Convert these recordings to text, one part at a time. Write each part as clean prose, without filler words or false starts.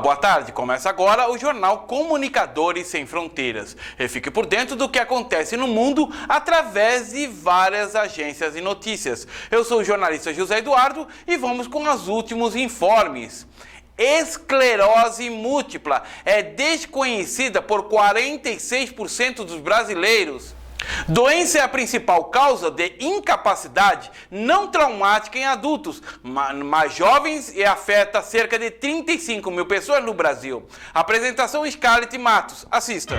boa tarde. Começa agora o jornal Comunicadores Sem Fronteiras. E fique por dentro do que acontece no mundo através de várias agências de notícias. Eu sou o jornalista José Eduardo e vamos com os últimos informes. Esclerose múltipla é desconhecida por 46% dos brasileiros. Doença é a principal causa de incapacidade não traumática em adultos, mais jovens, e afeta cerca de 35 mil pessoas no Brasil. Apresentação Scarlett Matos. Assista.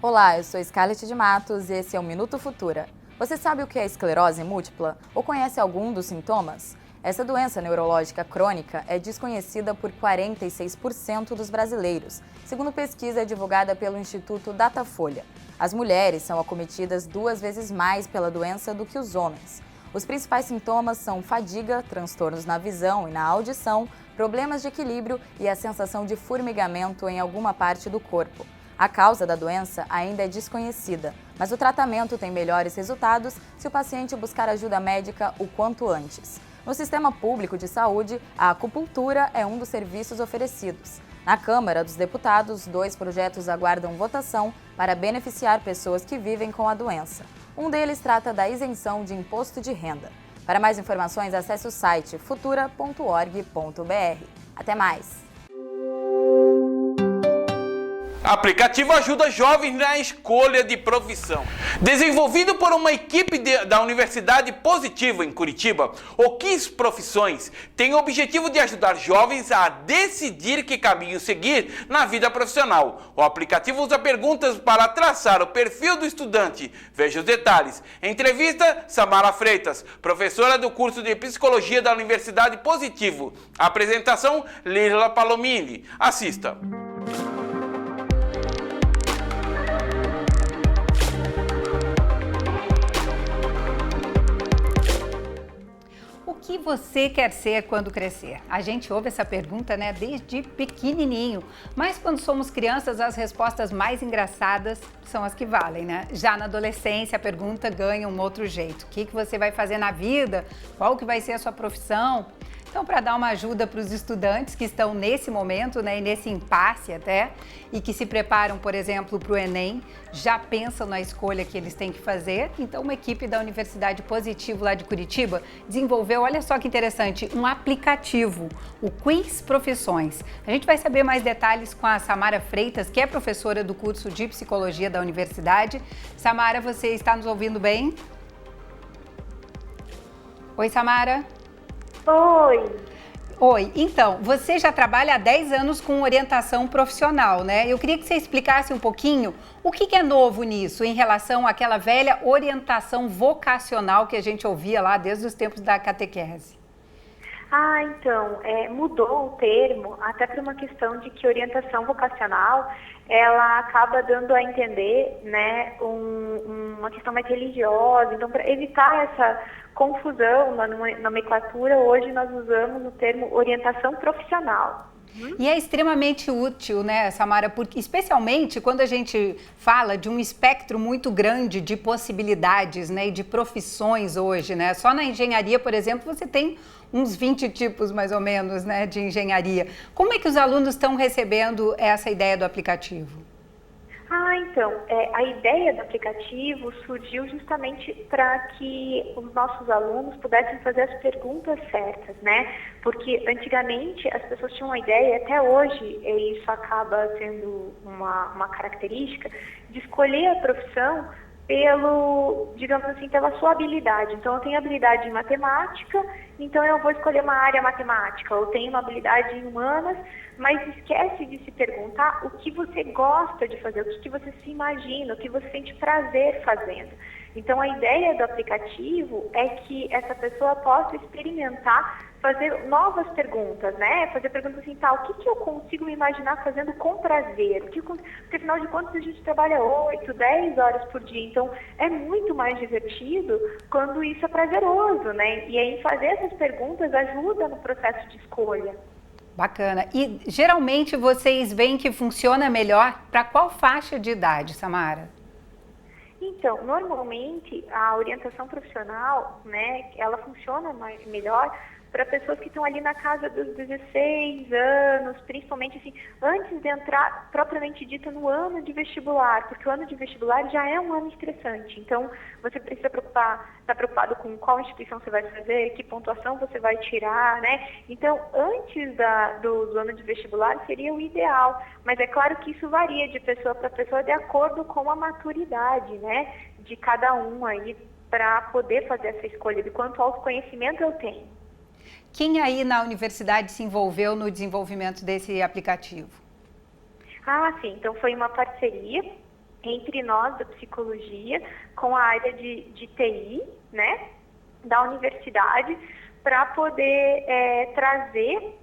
Olá, eu sou Scarlett de Matos e esse é o Minuto Futura. Você sabe o que é esclerose múltipla ou conhece algum dos sintomas? Essa doença neurológica crônica é desconhecida por 46% dos brasileiros, segundo pesquisa divulgada pelo Instituto Datafolha. As mulheres são acometidas 2 vezes mais pela doença do que os homens. Os principais sintomas são fadiga, transtornos na visão e na audição, problemas de equilíbrio e a sensação de formigamento em alguma parte do corpo. A causa da doença ainda é desconhecida, mas o tratamento tem melhores resultados se o paciente buscar ajuda médica o quanto antes. No sistema público de saúde, a acupuntura é um dos serviços oferecidos. Na Câmara dos Deputados, 2 projetos aguardam votação para beneficiar pessoas que vivem com a doença. Um deles trata da isenção de imposto de renda. Para mais informações, acesse o site futura.org.br. Até mais! Aplicativo ajuda jovens na escolha de profissão. Desenvolvido por uma equipe da Universidade Positivo em Curitiba, o Kiss Profissões tem o objetivo de ajudar jovens a decidir que caminho seguir na vida profissional. O aplicativo usa perguntas para traçar o perfil do estudante. Veja os detalhes. Entrevista Samara Freitas, professora do curso de Psicologia da Universidade Positivo. Apresentação Lila Palomini. Assista. O que você quer ser quando crescer? A gente ouve essa pergunta, né, desde pequenininho. Mas quando somos crianças, as respostas mais engraçadas são as que valem, né? Já na adolescência, a pergunta ganha um outro jeito. O que você vai fazer na vida? Qual que vai ser a sua profissão? Então, para dar uma ajuda para os estudantes que estão nesse momento, né, e nesse impasse até, e que se preparam, por exemplo, para o Enem, já pensam na escolha que eles têm que fazer, então uma equipe da Universidade Positivo lá de Curitiba desenvolveu, olha só que interessante, um aplicativo, o Quiz Profissões. A gente vai saber mais detalhes com a Samara Freitas, que é professora do curso de Psicologia da Universidade. Samara, você está nos ouvindo bem? Oi, Samara. Oi, então, você já trabalha há 10 anos com orientação profissional, né? Eu queria que você explicasse um pouquinho o que é novo nisso em relação àquela velha orientação vocacional que a gente ouvia lá desde os tempos da catequese. Então, mudou o termo até por uma questão de que orientação vocacional, ela acaba dando a entender, né, uma questão mais religiosa. Então, para evitar essa confusão na nomenclatura, hoje nós usamos o termo orientação profissional. E é extremamente útil, né, Samara, porque especialmente quando a gente fala de um espectro muito grande de possibilidades, né, e de profissões hoje, né? Só na engenharia, por exemplo, você tem uns 20 tipos mais ou menos, né, de engenharia. Como é que os alunos estão recebendo essa ideia do aplicativo? Então, a ideia do aplicativo surgiu justamente para que os nossos alunos pudessem fazer as perguntas certas, né? Porque antigamente as pessoas tinham uma ideia, até hoje, e isso acaba sendo uma característica, de escolher a profissão pela sua habilidade. Então, eu tenho habilidade em matemática, então eu vou escolher uma área matemática. Eu tenho uma habilidade em humanas, mas esquece de se perguntar o que você gosta de fazer, o que você se imagina, o que você sente prazer fazendo. Então, a ideia do aplicativo é que essa pessoa possa experimentar, fazer novas perguntas, né? Fazer perguntas assim, o que eu consigo me imaginar fazendo com prazer? Porque, afinal de contas, a gente trabalha 8, 10 horas por dia. Então, é muito mais divertido quando isso é prazeroso, né? E aí, fazer essas perguntas ajuda no processo de escolha. Bacana. E, geralmente, vocês veem que funciona melhor para qual faixa de idade, Samara? Então, normalmente, a orientação profissional, né, ela funciona melhor para pessoas que estão ali na casa dos 16 anos, principalmente assim, antes de entrar propriamente dito no ano de vestibular, porque o ano de vestibular já é um ano estressante. Então, você precisa estar preocupado com qual instituição você vai fazer, que pontuação você vai tirar, né? Então, antes do ano de vestibular seria o ideal, mas é claro que isso varia de pessoa para pessoa de acordo com a maturidade, né, de cada um aí, para poder fazer essa escolha, de quanto autoconhecimento eu tenho. Quem aí na universidade se envolveu no desenvolvimento desse aplicativo? Ah, sim. Então, foi uma parceria entre nós da psicologia com a área de TI, né, da universidade, para poder trazer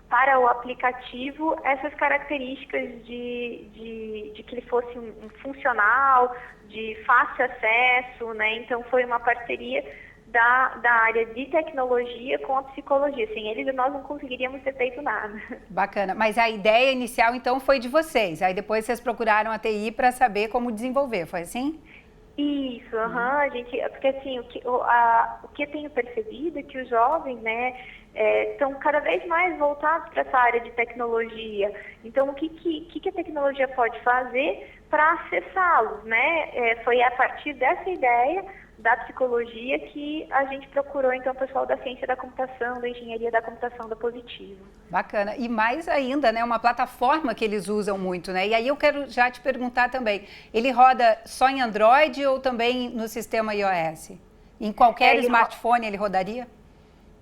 para o aplicativo essas características de que ele fosse um funcional, de fácil acesso, né? Então, foi uma parceria da área de tecnologia com a psicologia. Sem eles, nós não conseguiríamos ter feito nada. Bacana. Mas a ideia inicial, então, foi de vocês. Aí depois vocês procuraram a TI para saber como desenvolver, foi assim? Isso, a gente, porque assim, o que eu tenho percebido é que os jovens, né, estão cada vez mais voltados para essa área de tecnologia. Então, o que a tecnologia pode fazer para acessá-los, né? Foi a partir dessa ideia da psicologia que a gente procurou, então, o pessoal da ciência da computação, da engenharia da computação, da Positivo. Bacana. E mais ainda, né, uma plataforma que eles usam muito, né? E aí eu quero já te perguntar também, ele roda só em Android ou também no sistema iOS? Em qualquer smartphone ele rodaria?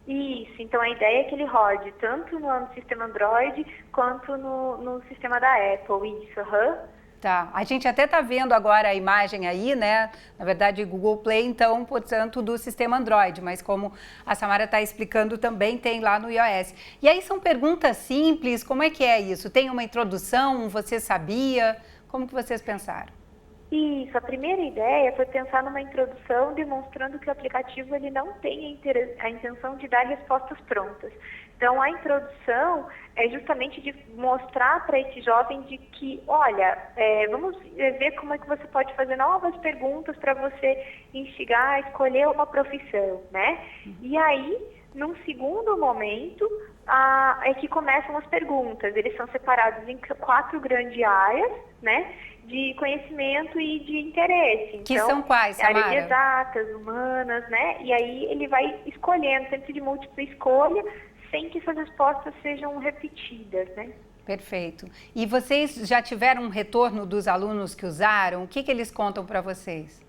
Isso, então a ideia é que ele rode tanto no sistema Android quanto no sistema da Apple, isso, Tá, a gente até está vendo agora a imagem aí, né? Na verdade, Google Play, então, portanto, do sistema Android, mas como a Samara está explicando, também tem lá no iOS. E aí são perguntas simples, como é que é isso? Tem uma introdução, você sabia? Como que vocês pensaram? Isso, a primeira ideia foi pensar numa introdução demonstrando que o aplicativo ele não tem a intenção de dar respostas prontas. Então, a introdução é justamente de mostrar para esse jovem de que, olha, vamos ver como é que você pode fazer novas perguntas para você instigar a escolher uma profissão, né? E aí, num segundo momento, é que começam as perguntas. Eles são separados em 4 grandes áreas, né, de conhecimento e de interesse. Que então, são quais, Samara? Áreas exatas, humanas, né? E aí ele vai escolhendo, sempre de múltipla escolha, sem que essas respostas sejam repetidas, né? Perfeito. E vocês já tiveram um retorno dos alunos que usaram? O que eles contam para vocês?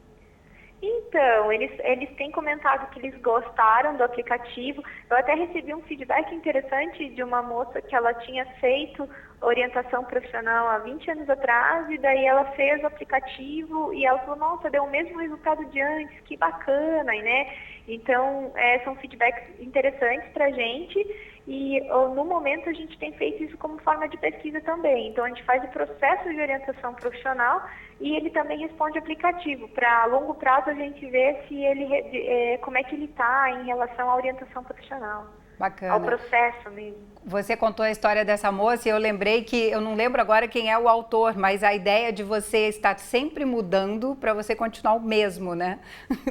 Então, eles têm comentado que eles gostaram do aplicativo. Eu até recebi um feedback interessante de uma moça que ela tinha feito orientação profissional há 20 anos atrás, e daí ela fez o aplicativo e ela falou, nossa, deu o mesmo resultado de antes, que bacana, né? Então, são feedbacks interessantes para a gente e no momento a gente tem feito isso como forma de pesquisa também. Então, a gente faz o processo de orientação profissional e ele também responde aplicativo. Para longo prazo a gente vê se ele, como é que ele está em relação à orientação profissional. Bacana. Ao processo mesmo. Você contou a história dessa moça e eu lembrei que, eu não lembro agora quem é o autor, mas a ideia de você estar sempre mudando para você continuar o mesmo, né?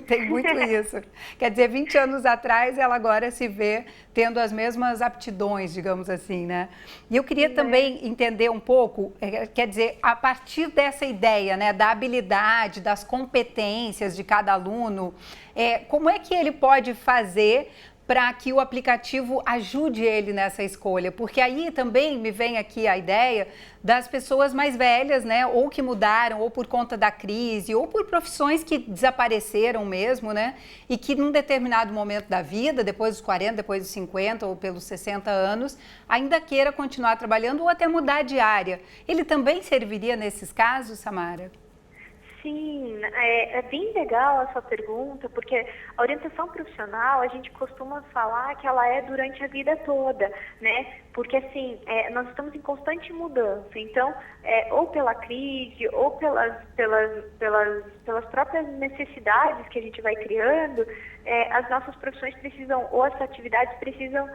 Tem muito isso. Quer dizer, 20 anos atrás, ela agora se vê tendo as mesmas aptidões, digamos assim, né? E eu queria também entender um pouco, quer dizer, a partir dessa ideia, né, da habilidade, das competências de cada aluno, como é que ele pode fazer para que o aplicativo ajude ele nessa escolha, porque aí também me vem aqui a ideia das pessoas mais velhas, né, ou que mudaram, ou por conta da crise, ou por profissões que desapareceram mesmo, né, e que num determinado momento da vida, depois dos 40, depois dos 50 ou pelos 60 anos, ainda queira continuar trabalhando ou até mudar de área. Ele também serviria nesses casos, Samara? Sim, é bem legal a sua pergunta, porque a orientação profissional, a gente costuma falar que ela é durante a vida toda, né? Porque, assim, nós estamos em constante mudança. Então, ou pela crise, ou pelas próprias necessidades que a gente vai criando, as nossas profissões precisam, ou as atividades precisam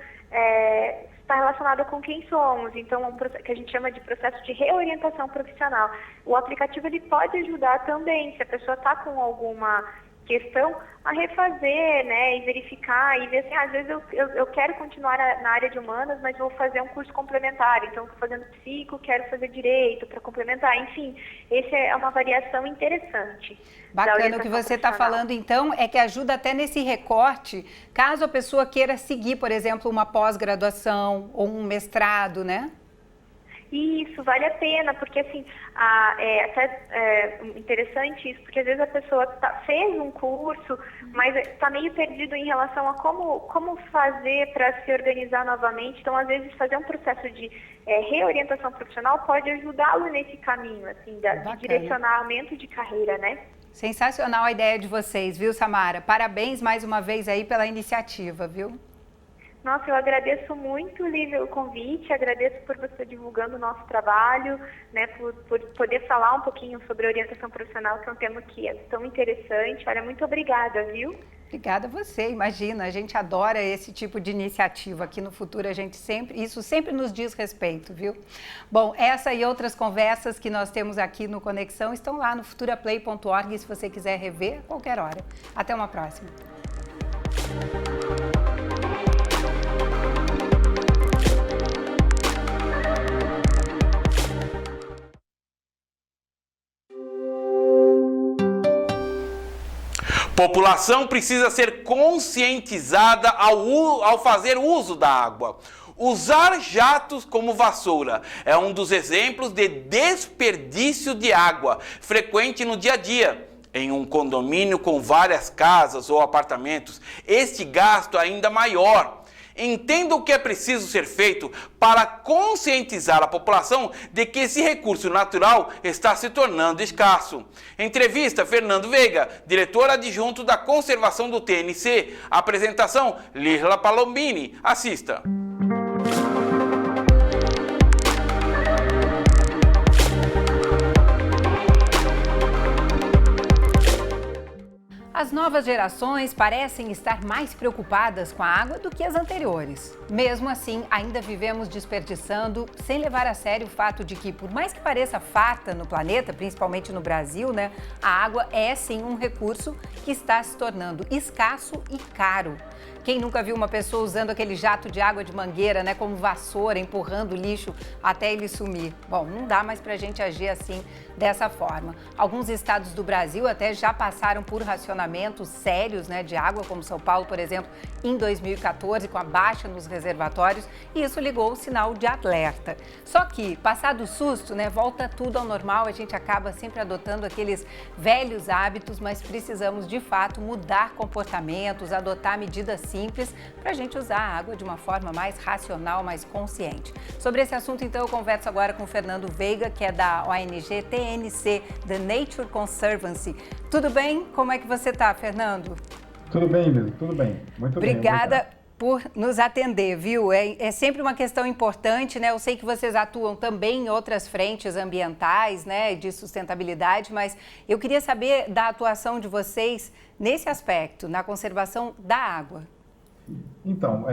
está relacionada com quem somos, então um processo que a gente chama de processo de reorientação profissional. O aplicativo ele pode ajudar também, se a pessoa está com alguma questão, a refazer, né, e verificar, e ver assim, às vezes eu quero continuar na área de humanas, mas vou fazer um curso complementar, então estou fazendo psico, quero fazer direito para complementar, enfim, essa é uma variação interessante. Bacana, o que você está falando então é que ajuda até nesse recorte, caso a pessoa queira seguir, por exemplo, uma pós-graduação ou um mestrado, né? Isso, vale a pena, porque assim, interessante isso, porque às vezes a pessoa fez um curso, mas está meio perdido em relação a como fazer para se organizar novamente. Então, às vezes, fazer um processo de reorientação profissional pode ajudá-lo nesse caminho, assim, de direcionamento de carreira, né? Sensacional a ideia de vocês, viu, Samara? Parabéns mais uma vez aí pela iniciativa, viu? Nossa, eu agradeço muito, Lívia, o convite, agradeço por você divulgando o nosso trabalho, né, por poder falar um pouquinho sobre orientação profissional, que é um tema que é tão interessante. Olha, muito obrigada, viu? Obrigada a você, imagina, a gente adora esse tipo de iniciativa aqui no Futuro, isso sempre nos diz respeito, viu? Bom, essa e outras conversas que nós temos aqui no Conexão estão lá no futuraplay.org, se você quiser rever a qualquer hora. Até uma próxima. População precisa ser conscientizada ao fazer uso da água. Usar jatos como vassoura é um dos exemplos de desperdício de água frequente no dia a dia. Em um condomínio com várias casas ou apartamentos, este gasto é ainda maior. Entenda o que é preciso ser feito para conscientizar a população de que esse recurso natural está se tornando escasso. Entrevista Fernando Veiga, diretor adjunto da conservação do TNC. Apresentação Lirla Palombini. Assista. As novas gerações parecem estar mais preocupadas com a água do que as anteriores. Mesmo assim, ainda vivemos desperdiçando, sem levar a sério o fato de que, por mais que pareça farta no planeta, principalmente no Brasil, né, a água é sim um recurso que está se tornando escasso e caro. Quem nunca viu uma pessoa usando aquele jato de água de mangueira, né, como vassoura, empurrando o lixo até ele sumir? Bom, não dá mais pra gente agir assim, dessa forma. Alguns estados do Brasil até já passaram por racionamentos sérios, né, de água, como São Paulo, por exemplo, em 2014, com a baixa nos reservatórios, e isso ligou o sinal de alerta. Só que, passado o susto, né, volta tudo ao normal, a gente acaba sempre adotando aqueles velhos hábitos, mas precisamos, de fato, mudar comportamentos, adotar medidas simples para a gente usar a água de uma forma mais racional, mais consciente. Sobre esse assunto, então, eu converso agora com o Fernando Veiga, que é da ONG TNC, The Nature Conservancy. Tudo bem? Como é que você está, Fernando? Tudo bem, Lili, tudo bem. Muito bem. Obrigada por nos atender, viu? É sempre uma questão importante, né? Eu sei que vocês atuam também em outras frentes ambientais, né, de sustentabilidade, mas eu queria saber da atuação de vocês nesse aspecto, na conservação da água. Então,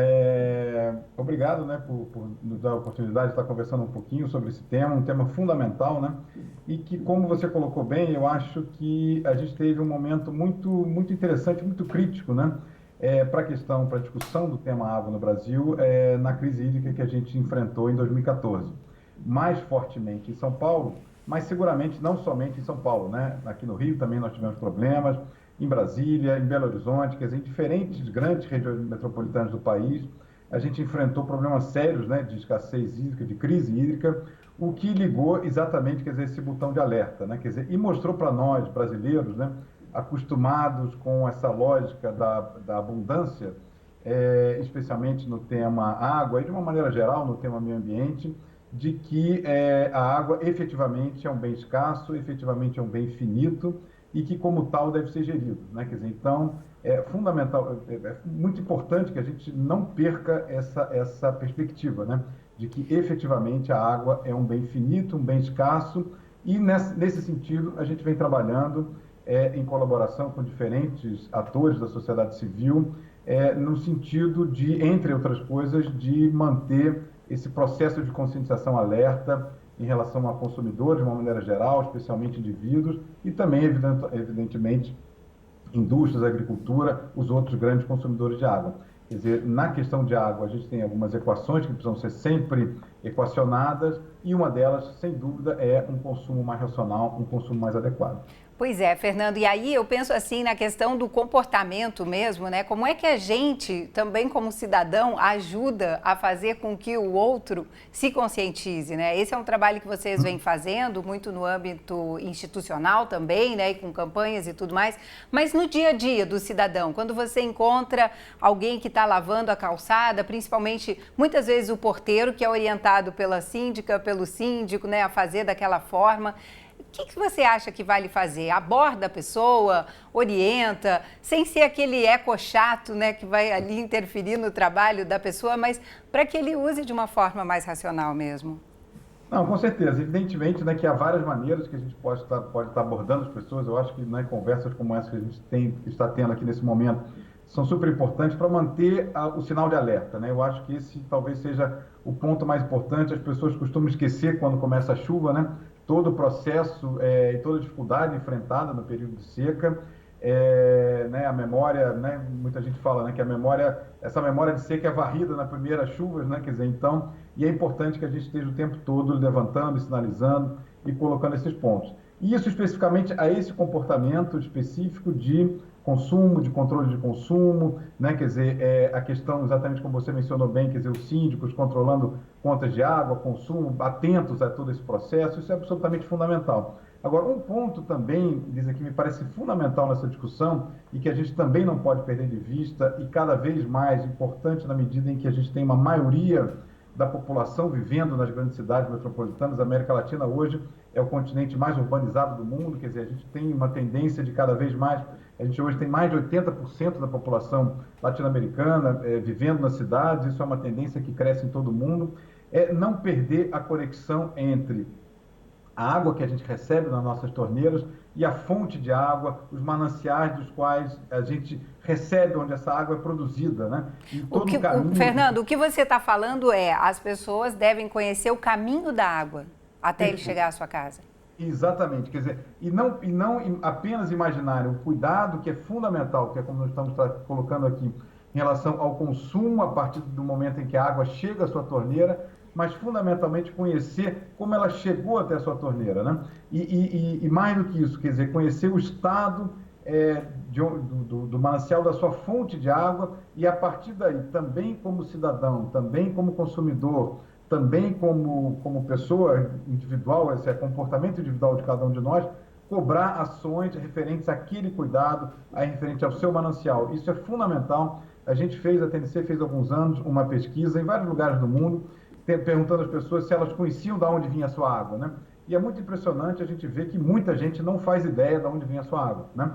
obrigado, né, por nos dar a oportunidade de estar conversando um pouquinho sobre esse tema, um tema fundamental, né, e que, como você colocou bem, eu acho que a gente teve um momento muito interessante, muito crítico, né, para a discussão do tema água no Brasil, na crise hídrica que a gente enfrentou em 2014. Mais fortemente em São Paulo, mas seguramente não somente em São Paulo, né, aqui no Rio também nós tivemos problemas, em Brasília, em Belo Horizonte, quer dizer, em diferentes grandes regiões metropolitanas do país, a gente enfrentou problemas sérios, né, de escassez hídrica, de crise hídrica, o que ligou exatamente, quer dizer, esse botão de alerta, né, quer dizer, e mostrou para nós, brasileiros, né, acostumados com essa lógica da abundância, especialmente no tema água e de uma maneira geral no tema meio ambiente, de que a água efetivamente é um bem escasso, efetivamente é um bem finito, e que, como tal, deve ser gerido, né? Quer dizer, então, é fundamental, é muito importante que a gente não perca essa perspectiva, né? De que, efetivamente, a água é um bem finito, um bem escasso, e, nesse sentido, a gente vem trabalhando em colaboração com diferentes atores da sociedade civil, no sentido de, entre outras coisas, de manter esse processo de conscientização alerta em relação a consumidores, de uma maneira geral, especialmente indivíduos, e também, evidentemente, indústrias, agricultura, os outros grandes consumidores de água. Quer dizer, na questão de água, a gente tem algumas equações que precisam ser sempre equacionadas, e uma delas, sem dúvida, é um consumo mais racional, um consumo mais adequado. Pois é, Fernando, e aí eu penso assim na questão do comportamento mesmo, né? Como é que a gente, também como cidadão, ajuda a fazer com que o outro se conscientize, né? Esse é um trabalho que vocês vêm fazendo, muito no âmbito institucional também, né? E com campanhas e tudo mais, mas no dia a dia do cidadão, quando você encontra alguém que está lavando a calçada, principalmente, muitas vezes o porteiro, que é orientado pela síndica, pelo síndico, né? A fazer daquela forma. O que você acha que vale fazer? Aborda a pessoa, orienta, sem ser aquele eco chato, né, que vai ali interferir no trabalho da pessoa, mas para que ele use de uma forma mais racional mesmo? Não, com certeza. Evidentemente, né, que há várias maneiras que a gente pode estar abordando as pessoas. Eu acho que, né, conversas como essa que a gente está tendo aqui nesse momento são super importantes para manter o sinal de alerta, né? Eu acho que esse talvez seja o ponto mais importante. As pessoas costumam esquecer quando começa a chuva, né? Todo o processo e toda a dificuldade enfrentada no período de seca, né, a memória, né, muita gente fala, né, que essa memória de seca é varrida nas primeiras chuvas, né, quer dizer, então, e é importante que a gente esteja o tempo todo levantando, sinalizando e colocando esses pontos. E isso especificamente a esse comportamento específico de consumo, de controle de consumo, né? Quer dizer, a questão exatamente como você mencionou bem, quer dizer, os síndicos controlando contas de água, consumo, atentos a todo esse processo, isso é absolutamente fundamental. Agora, um ponto também, Lisa, que me parece fundamental nessa discussão e que a gente também não pode perder de vista e cada vez mais importante na medida em que a gente tem uma maioria da população vivendo nas grandes cidades metropolitanas. A América Latina hoje é o continente mais urbanizado do mundo, quer dizer, a gente tem uma tendência de cada vez mais, a gente hoje tem mais de 80% da população latino-americana vivendo nas cidades, isso é uma tendência que cresce em todo o mundo, não perder a conexão entre a água que a gente recebe nas nossas torneiras e a fonte de água, os mananciais dos quais a gente recebe, onde essa água é produzida, né? E todo o caminho... Fernando, o que você está falando as pessoas devem conhecer o caminho da água até ele chegar à sua casa. Exatamente, quer dizer, e não apenas imaginarem o cuidado que é fundamental, que é como nós estamos colocando aqui, em relação ao consumo a partir do momento em que a água chega à sua torneira, mas fundamentalmente conhecer como ela chegou até a sua torneira, né? E mais do que isso, quer dizer, conhecer o estado do manancial da sua fonte de água e a partir daí, também como cidadão, também como consumidor, também como pessoa individual, esse é comportamento individual de cada um de nós, cobrar ações referentes àquele cuidado, referente ao seu manancial. Isso é fundamental. A TNC fez há alguns anos uma pesquisa em vários lugares do mundo, perguntando às pessoas se elas conheciam de onde vinha a sua água, né? E é muito impressionante a gente ver que muita gente não faz ideia de onde vinha a sua água, né?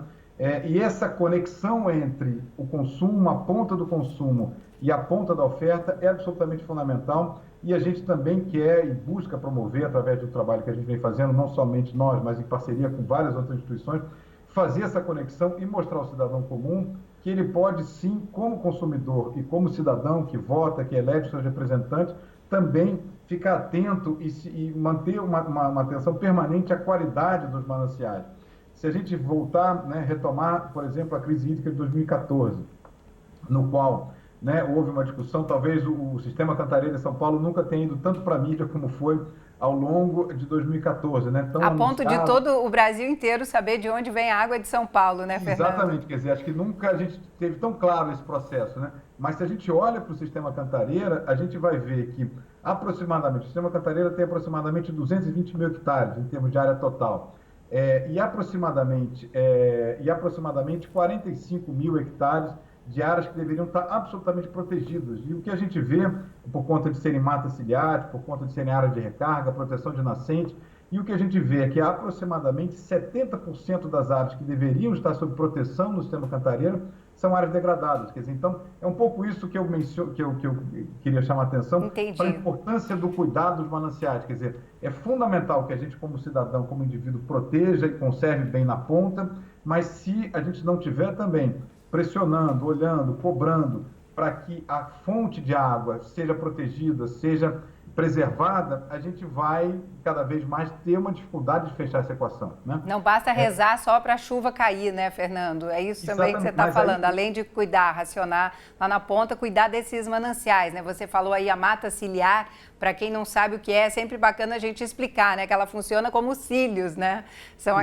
E essa conexão entre o consumo, a ponta do consumo e a ponta da oferta é absolutamente fundamental e a gente também quer e busca promover, através do trabalho que a gente vem fazendo, não somente nós, mas em parceria com várias outras instituições, fazer essa conexão e mostrar ao cidadão comum que ele pode sim, como consumidor e como cidadão que vota, que elege seus representantes, também ficar atento e manter uma atenção permanente à qualidade dos mananciais. Se a gente voltar, né, retomar, por exemplo, a crise hídrica de 2014, no qual, né, houve uma discussão, talvez o sistema Cantareira de São Paulo nunca tenha ido tanto para a mídia como foi ao longo de 2014, né? A ponto de todo o Brasil inteiro saber de onde vem a água de São Paulo, né, Fernando? Exatamente, quer dizer, acho que nunca a gente teve tão claro esse processo, né? Mas se a gente olha para o sistema Cantareira, a gente vai ver que aproximadamente, o sistema Cantareira tem aproximadamente 220 mil hectares em termos de área total. E aproximadamente 45 mil hectares de áreas que deveriam estar absolutamente protegidas. E o que a gente vê, por conta de serem matas ciliares, por conta de serem áreas de recarga, proteção de nascente, e o que a gente vê é que aproximadamente 70% das áreas que deveriam estar sob proteção no sistema Cantareira são áreas degradadas. Quer dizer, então, é um pouco isso que eu queria chamar a atenção. Entendi. Para a importância do cuidado dos mananciais. Quer dizer, é fundamental que a gente, como cidadão, como indivíduo, proteja e conserve bem na ponta, mas se a gente não tiver também pressionando, olhando, cobrando, para que a fonte de água seja protegida, seja preservada, a gente vai cada vez mais ter uma dificuldade de fechar essa equação, né? Não basta rezar só para a chuva cair, né, Fernando? É isso também que você está falando. Além de cuidar, racionar lá na ponta, cuidar desses mananciais, né? Você falou aí a mata ciliar. Para quem não sabe o que é sempre bacana a gente explicar, né? Que ela funciona como cílios, né?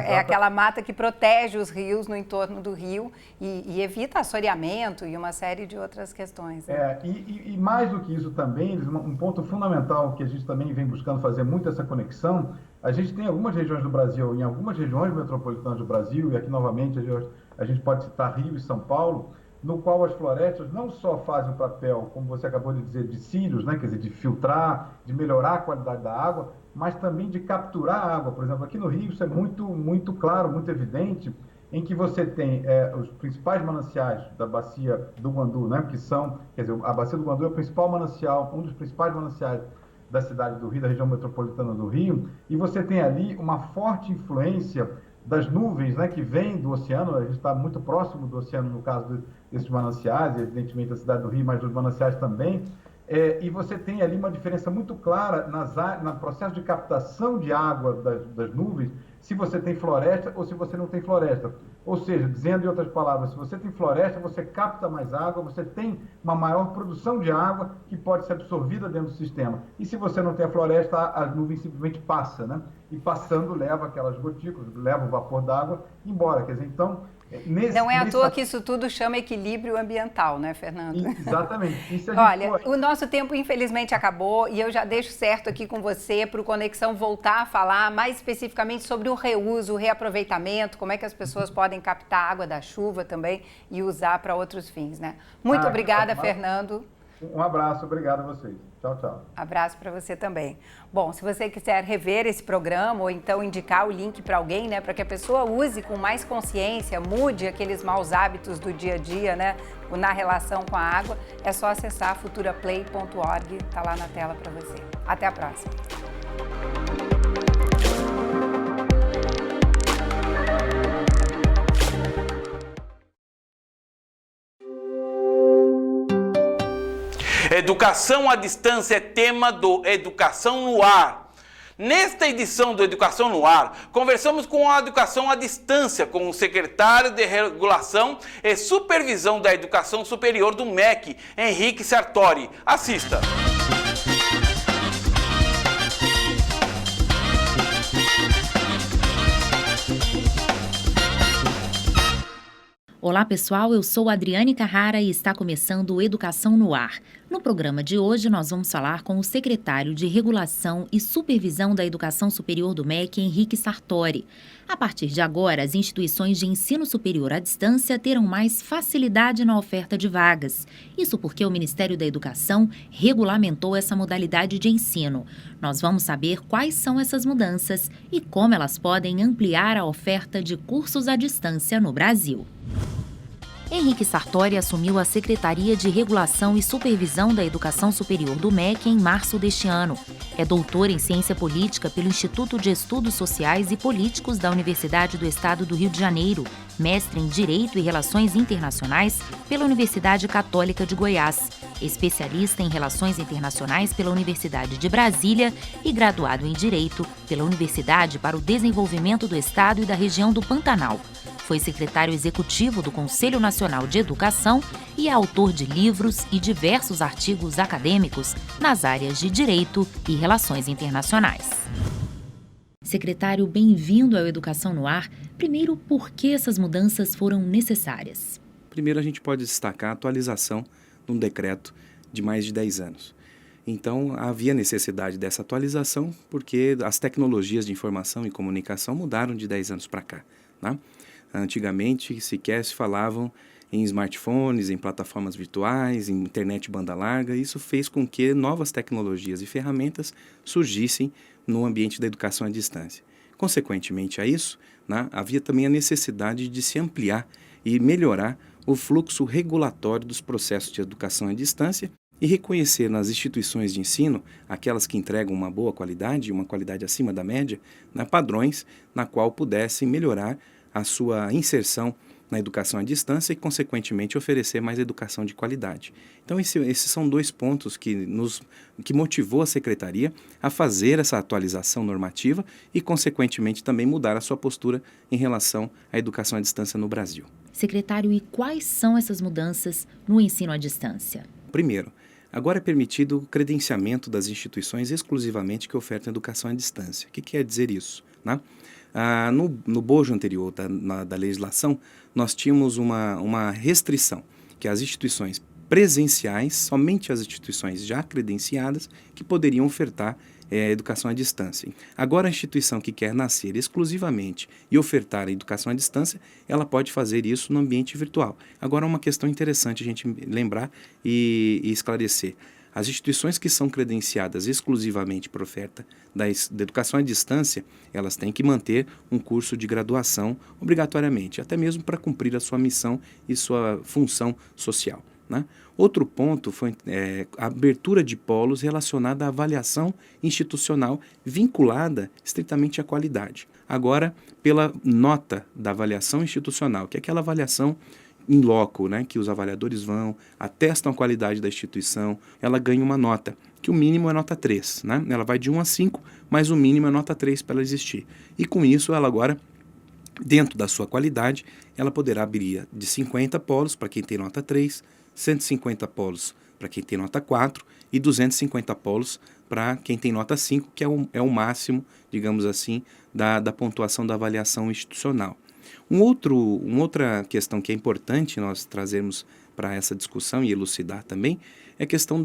É aquela mata que protege os rios no entorno do rio e evita assoreamento e uma série de outras questões. Né? E mais do que isso também, um ponto fundamental que a gente também vem buscando fazer muito essa conexão, a gente tem algumas regiões do Brasil, em algumas regiões metropolitanas do Brasil, e aqui novamente a gente pode citar Rio e São Paulo, no qual as florestas não só fazem o papel, como você acabou de dizer, de cílios, né? Quer dizer, de filtrar, de melhorar a qualidade da água, mas também de capturar a água. Por exemplo, aqui no Rio isso é muito claro, muito evidente, em que você tem os principais mananciais da bacia do Guandu, né? Que são, quer dizer, a bacia do Guandu é o principal manancial, um dos principais mananciais da cidade do Rio, da região metropolitana do Rio, e você tem ali uma forte influência das nuvens, né, que vêm do oceano. A gente está muito próximo do oceano no caso desses mananciais, evidentemente a cidade do Rio, mas dos mananciais também, e você tem ali uma diferença muito clara no processo de captação de água das nuvens, se você tem floresta ou se você não tem floresta. Ou seja, dizendo em outras palavras, se você tem floresta, você capta mais água, você tem uma maior produção de água que pode ser absorvida dentro do sistema. E se você não tem a floresta, a nuvem simplesmente passa, né? E passando leva aquelas gotículas, leva o vapor d'água embora. Quer dizer, então... Não é à toa que isso tudo chama equilíbrio ambiental, né, Fernando? Exatamente. Olha, o nosso tempo infelizmente acabou e eu já deixo certo aqui com você para o Conexão voltar a falar mais especificamente sobre o reuso, o reaproveitamento, como é que as pessoas podem captar a água da chuva também e usar para outros fins, né? Muito obrigada, Fernando. Um abraço, obrigado a vocês. Tchau, tchau. Abraço para você também. Bom, se você quiser rever esse programa ou então indicar o link para alguém, né, para que a pessoa use com mais consciência, mude aqueles maus hábitos do dia a dia, né, na relação com a água, é só acessar futuraplay.org, tá lá na tela para você. Até a próxima. Educação à distância é tema do Educação no Ar. Nesta edição do Educação no Ar, conversamos com a Educação à Distância, com o secretário de Regulação e Supervisão da Educação Superior do MEC, Henrique Sartori. Assista! Olá pessoal, eu sou Adriane Carrara e está começando o Educação no Ar. No programa de hoje nós vamos falar com o secretário de Regulação e Supervisão da Educação Superior do MEC, Henrique Sartori. A partir de agora, as instituições de ensino superior à distância terão mais facilidade na oferta de vagas. Isso porque o Ministério da Educação regulamentou essa modalidade de ensino. Nós vamos saber quais são essas mudanças e como elas podem ampliar a oferta de cursos à distância no Brasil. Henrique Sartori assumiu a Secretaria de Regulação e Supervisão da Educação Superior do MEC em março deste ano. É doutor em Ciência Política pelo Instituto de Estudos Sociais e Políticos da Universidade do Estado do Rio de Janeiro, mestre em Direito e Relações Internacionais pela Universidade Católica de Goiás, especialista em Relações Internacionais pela Universidade de Brasília e graduado em Direito pela Universidade para o Desenvolvimento do Estado e da Região do Pantanal. Foi secretário executivo do Conselho Nacional de Educação e é autor de livros e diversos artigos acadêmicos nas áreas de Direito e Relações Internacionais. Secretário, bem-vindo ao Educação no Ar. Primeiro, por que essas mudanças foram necessárias? Primeiro, a gente pode destacar a atualização de um decreto de mais de 10 anos. Então, havia necessidade dessa atualização porque as tecnologias de informação e comunicação mudaram de 10 anos para cá, né? Antigamente, sequer se falavam em smartphones, em plataformas virtuais, em internet banda larga. Isso fez com que novas tecnologias e ferramentas surgissem no ambiente da educação à distância. Consequentemente a isso, né, havia também a necessidade de se ampliar e melhorar o fluxo regulatório dos processos de educação à distância e reconhecer nas instituições de ensino, aquelas que entregam uma boa qualidade, uma qualidade acima da média, né, padrões na qual pudessem melhorar a sua inserção na educação à distância e, consequentemente, oferecer mais educação de qualidade. Então, esses são 2 pontos que motivou a Secretaria a fazer essa atualização normativa e, consequentemente, também mudar a sua postura em relação à educação à distância no Brasil. Secretário, e quais são essas mudanças no ensino à distância? Primeiro, agora é permitido o credenciamento das instituições exclusivamente que ofertam educação à distância. O que quer dizer isso, né? No bojo anterior da legislação, nós tínhamos uma restrição, que as instituições presenciais, somente as instituições já credenciadas, que poderiam ofertar educação à distância. Agora, a instituição que quer nascer exclusivamente e ofertar a educação à distância, ela pode fazer isso no ambiente virtual. Agora, uma questão interessante a gente lembrar e esclarecer. As instituições que são credenciadas exclusivamente para oferta da educação à distância, elas têm que manter um curso de graduação obrigatoriamente, até mesmo para cumprir a sua missão e sua função social, né? Outro ponto foi a abertura de polos relacionada à avaliação institucional vinculada estritamente à qualidade. Agora, pela nota da avaliação institucional, que é aquela avaliação in loco, né, que os avaliadores vão, atestam a qualidade da instituição, ela ganha uma nota, que o mínimo é nota 3, né? Ela vai de 1 a 5, mas o mínimo é nota 3 para ela existir. E com isso, ela agora, dentro da sua qualidade, ela poderá abrir de 50 polos para quem tem nota 3, 150 polos para quem tem nota 4 e 250 polos para quem tem nota 5, que é o máximo, digamos assim, da pontuação da avaliação institucional. Outra questão que é importante nós trazermos para essa discussão e elucidar também é a questão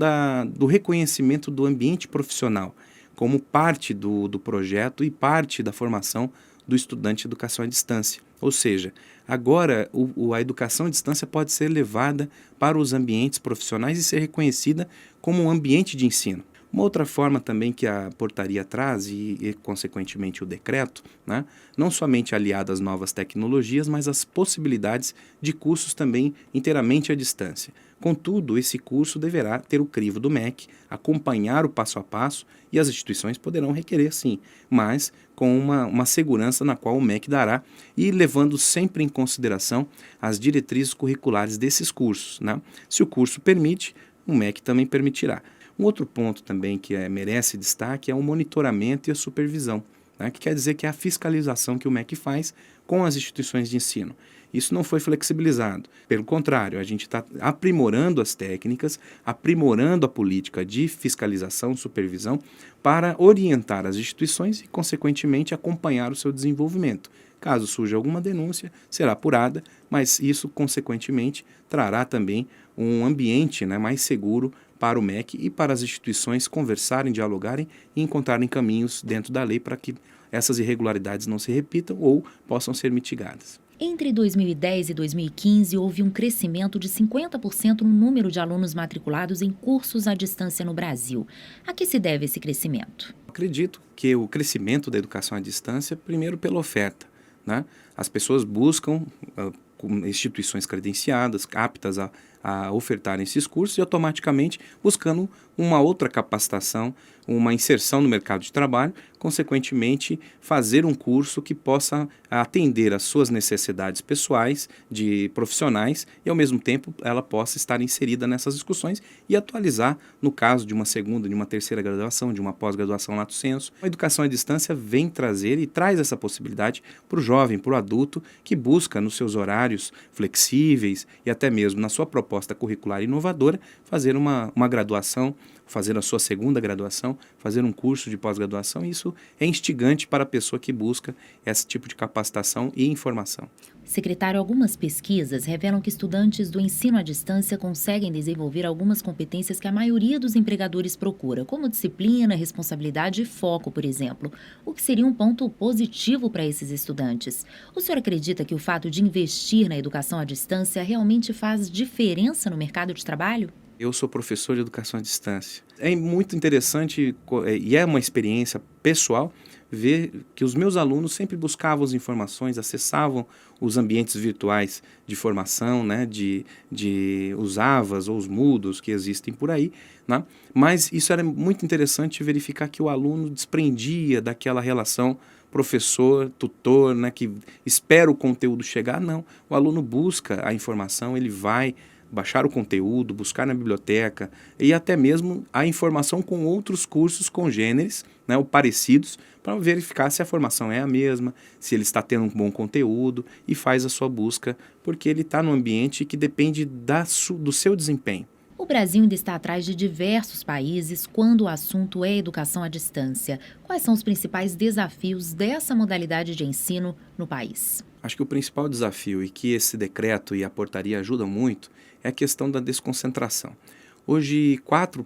do reconhecimento do ambiente profissional como parte do projeto e parte da formação do estudante de educação à distância. Ou seja, agora a educação à distância pode ser levada para os ambientes profissionais e ser reconhecida como um ambiente de ensino. Uma outra forma também que a portaria traz e consequentemente o decreto, né, não somente aliado às novas tecnologias, mas às possibilidades de cursos também inteiramente à distância. Contudo, esse curso deverá ter o crivo do MEC, acompanhar o passo a passo e as instituições poderão requerer sim, mas com uma segurança na qual o MEC dará e levando sempre em consideração as diretrizes curriculares desses cursos, né? Se o curso permite, o MEC também permitirá. Um outro ponto também que merece destaque é o monitoramento e a supervisão, né? Que quer dizer que é a fiscalização que o MEC faz com as instituições de ensino. Isso não foi flexibilizado. Pelo contrário, a gente está aprimorando as técnicas, aprimorando a política de fiscalização, supervisão, para orientar as instituições e, consequentemente, acompanhar o seu desenvolvimento. Caso surja alguma denúncia, será apurada, mas isso, consequentemente, trará também um ambiente, né, mais seguro para o MEC e para as instituições conversarem, dialogarem e encontrarem caminhos dentro da lei para que essas irregularidades não se repitam ou possam ser mitigadas. Entre 2010 e 2015, houve um crescimento de 50% no número de alunos matriculados em cursos à distância no Brasil. A que se deve esse crescimento? Acredito que o crescimento da educação à distância, primeiro pela oferta, né? As pessoas buscam instituições credenciadas, aptas a ofertarem esses cursos e automaticamente buscando uma outra capacitação, uma inserção no mercado de trabalho, consequentemente fazer um curso que possa atender às suas necessidades pessoais, de profissionais e ao mesmo tempo ela possa estar inserida nessas discussões e atualizar no caso de uma segunda, de uma terceira graduação, de uma pós-graduação lato sensu. A educação à distância vem trazer e traz essa possibilidade para o jovem, para o adulto que busca nos seus horários flexíveis e até mesmo na sua proposta curricular inovadora fazer uma graduação, fazer a sua segunda graduação, fazer um curso de pós-graduação. Isso é instigante para a pessoa que busca esse tipo de capacitação e informação. Secretário, algumas pesquisas revelam que estudantes do ensino à distância conseguem desenvolver algumas competências que a maioria dos empregadores procura, como disciplina, responsabilidade e foco, por exemplo, o que seria um ponto positivo para esses estudantes. O senhor acredita que o fato de investir na educação à distância realmente faz diferença no mercado de trabalho? Eu sou professor de educação à distância. É muito interessante e é uma experiência pessoal ver que os meus alunos sempre buscavam as informações, acessavam os ambientes virtuais de formação, né, de os AVAs ou os Moodles que existem por aí, né? Mas isso era muito interessante verificar que o aluno desprendia daquela relação professor, tutor, né, que espera o conteúdo chegar. Não, o aluno busca a informação, ele vai baixar o conteúdo, buscar na biblioteca e até mesmo a informação com outros cursos congêneres, né, ou parecidos, para verificar se a formação é a mesma, se ele está tendo um bom conteúdo e faz a sua busca, porque ele está num ambiente que depende do seu desempenho. O Brasil ainda está atrás de diversos países quando o assunto é educação à distância. Quais são os principais desafios dessa modalidade de ensino no país? Acho que o principal desafio, e que esse decreto e a portaria ajudam muito, é a questão da desconcentração. Hoje, 4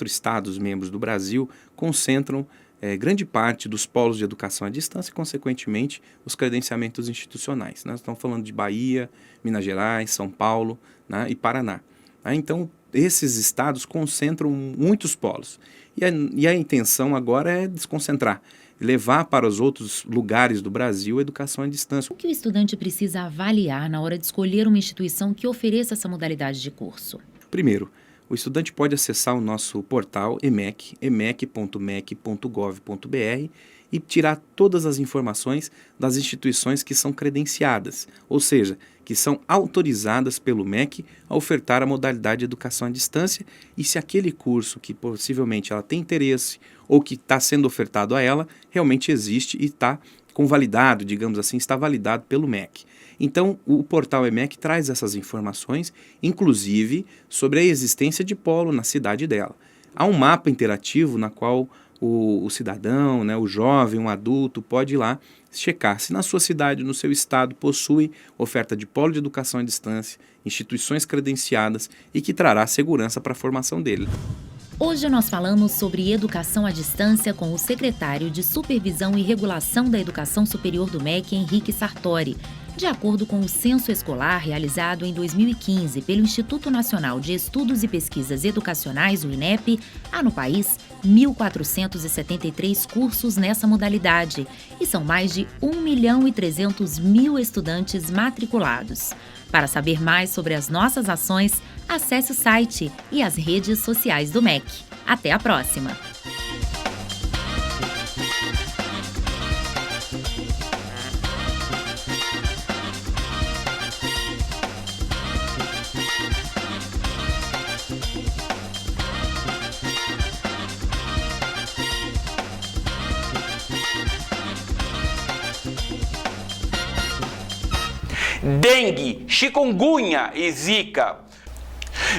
estados membros do Brasil concentram grande parte dos polos de educação à distância e, consequentemente, os credenciamentos institucionais. Nós estamos falando de Bahia, Minas Gerais, São Paulo, né, e Paraná. Então, esses estados concentram muitos polos. E a intenção agora é desconcentrar, levar para os outros lugares do Brasil a educação à distância. O que o estudante precisa avaliar na hora de escolher uma instituição que ofereça essa modalidade de curso? Primeiro, o estudante pode acessar o nosso portal EMEC, emec.mec.gov.br, e tirar todas as informações das instituições que são credenciadas, ou seja, que são autorizadas pelo MEC a ofertar a modalidade de educação à distância, e se aquele curso que possivelmente ela tem interesse ou que está sendo ofertado a ela realmente existe e está convalidado, digamos assim, está validado pelo MEC. Então, o portal EMEC traz essas informações, inclusive sobre a existência de polo na cidade dela. Há um mapa interativo na qual o cidadão, né, o jovem, um adulto, pode ir lá checar se na sua cidade, no seu estado, possui oferta de polo de educação à distância, instituições credenciadas e que trará segurança para a formação dele. Hoje nós falamos sobre educação à distância com o secretário de Supervisão e Regulação da Educação Superior do MEC, Henrique Sartori. De acordo com o censo escolar realizado em 2015 pelo Instituto Nacional de Estudos e Pesquisas Educacionais, o INEP, há no país 1.473 cursos nessa modalidade e são mais de 1.300.000 estudantes matriculados. Para saber mais sobre as nossas ações, acesse o site e as redes sociais do MEC. Até a próxima! Dengue, chikungunya e zika.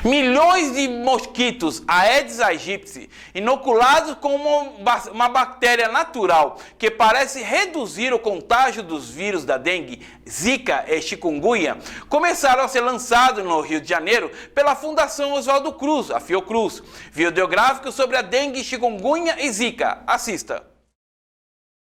Milhões de mosquitos Aedes aegypti inoculados com uma bactéria natural que parece reduzir o contágio dos vírus da dengue, zika e chikungunya começaram a ser lançados no Rio de Janeiro pela Fundação Oswaldo Cruz, a Fiocruz. Videográfico sobre a dengue, chikungunya e zika. Assista.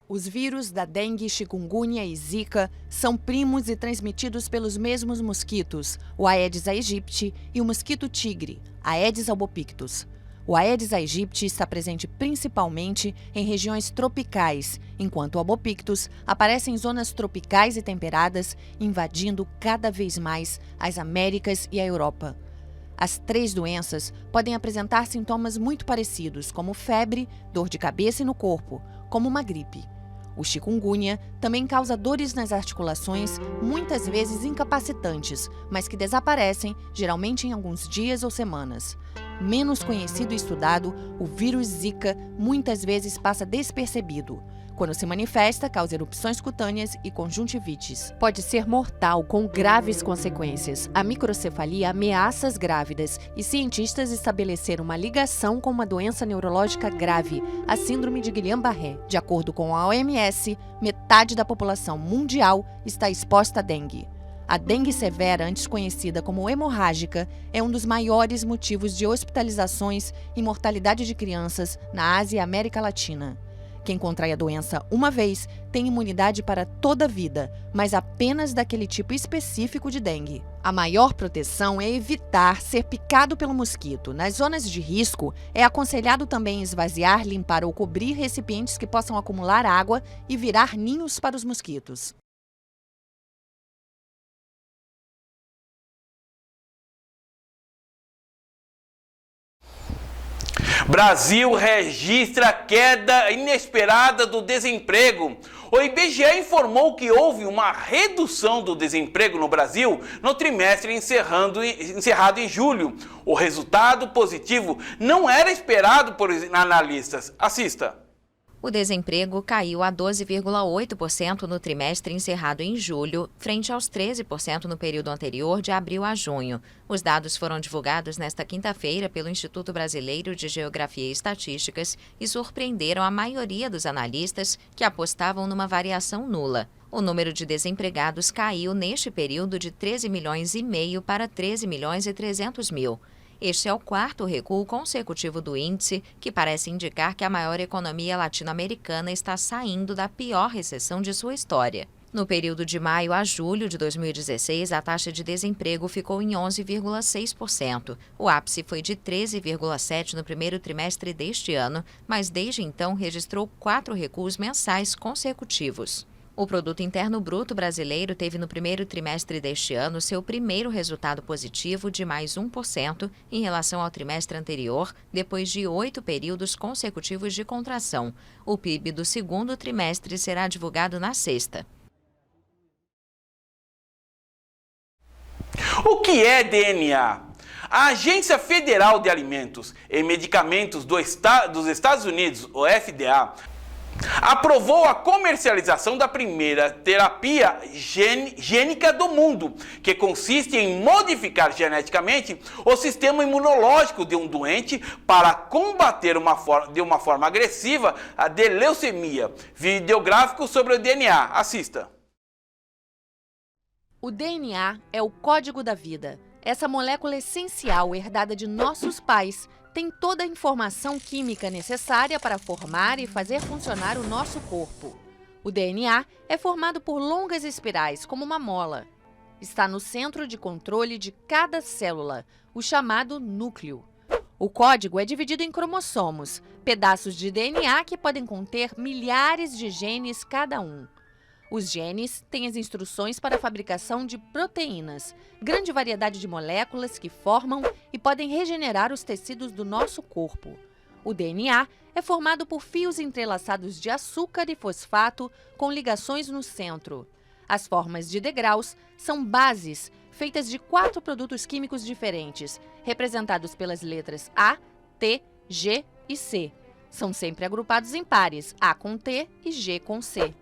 Os vírus da dengue, chikungunya e zika são primos e transmitidos pelos mesmos mosquitos, o Aedes aegypti e o mosquito tigre, Aedes albopictus. O Aedes aegypti está presente principalmente em regiões tropicais, enquanto o albopictus aparece em zonas tropicais e temperadas, invadindo cada vez mais as Américas e a Europa. As 3 doenças podem apresentar sintomas muito parecidos, como febre, dor de cabeça e no corpo, como uma gripe. O chikungunya também causa dores nas articulações, muitas vezes incapacitantes, mas que desaparecem, geralmente em alguns dias ou semanas. Menos conhecido e estudado, o vírus Zika muitas vezes passa despercebido. Quando se manifesta, causa erupções cutâneas e conjuntivites. Pode ser mortal, com graves consequências. A microcefalia ameaça as grávidas e cientistas estabeleceram uma ligação com uma doença neurológica grave, a síndrome de Guillain-Barré. De acordo com a OMS, metade da população mundial está exposta à dengue. A dengue severa, antes conhecida como hemorrágica, é um dos maiores motivos de hospitalizações e mortalidade de crianças na Ásia e América Latina. Quem contrai a doença uma vez tem imunidade para toda a vida, mas apenas daquele tipo específico de dengue. A maior proteção é evitar ser picado pelo mosquito. Nas zonas de risco, é aconselhado também esvaziar, limpar ou cobrir recipientes que possam acumular água e virar ninhos para os mosquitos. Brasil registra queda inesperada do desemprego. O IBGE informou que houve uma redução do desemprego no Brasil no trimestre encerrado em julho. O resultado positivo não era esperado por analistas. Assista. O desemprego caiu a 12,8% no trimestre encerrado em julho, frente aos 13% no período anterior, de abril a junho. Os dados foram divulgados nesta quinta-feira pelo Instituto Brasileiro de Geografia e Estatísticas e surpreenderam a maioria dos analistas, que apostavam numa variação nula. O número de desempregados caiu neste período de 13 milhões e meio para 13 milhões e 300 mil. Este é o quarto recuo consecutivo do índice, que parece indicar que a maior economia latino-americana está saindo da pior recessão de sua história. No período de maio a julho de 2016, a taxa de desemprego ficou em 11,6%. O ápice foi de 13,7% no primeiro trimestre deste ano, mas desde então registrou 4 recuos mensais consecutivos. O Produto Interno Bruto brasileiro teve no primeiro trimestre deste ano seu primeiro resultado positivo de mais 1% em relação ao trimestre anterior, depois de 8 períodos consecutivos de contração. O PIB do segundo trimestre será divulgado na sexta. O que é DNA? A Agência Federal de Alimentos e Medicamentos dos Estados Unidos, o FDA, aprovou a comercialização da primeira terapia gênica do mundo, que consiste em modificar geneticamente o sistema imunológico de um doente para combater de uma forma agressiva a leucemia. Videográfico sobre o DNA. Assista. O DNA é o código da vida. Essa molécula essencial herdada de nossos pais tem toda a informação química necessária para formar e fazer funcionar o nosso corpo. O DNA é formado por longas espirais, como uma mola. Está no centro de controle de cada célula, o chamado núcleo. O código é dividido em cromossomos, pedaços de DNA que podem conter milhares de genes cada um. Os genes têm as instruções para a fabricação de proteínas, grande variedade de moléculas que formam e podem regenerar os tecidos do nosso corpo. O DNA é formado por fios entrelaçados de açúcar e fosfato com ligações no centro. As formas de degraus são bases, feitas de 4 produtos químicos diferentes, representados pelas letras A, T, G e C. São sempre agrupados em pares, A com T e G com C.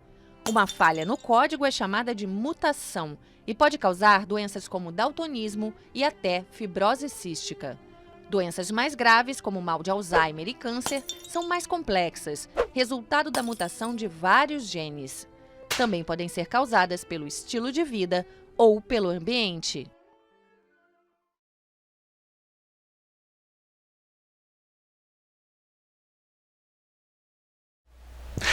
Uma falha no código é chamada de mutação e pode causar doenças como daltonismo e até fibrose cística. Doenças mais graves, como mal de Alzheimer e câncer, são mais complexas, resultado da mutação de vários genes. Também podem ser causadas pelo estilo de vida ou pelo ambiente.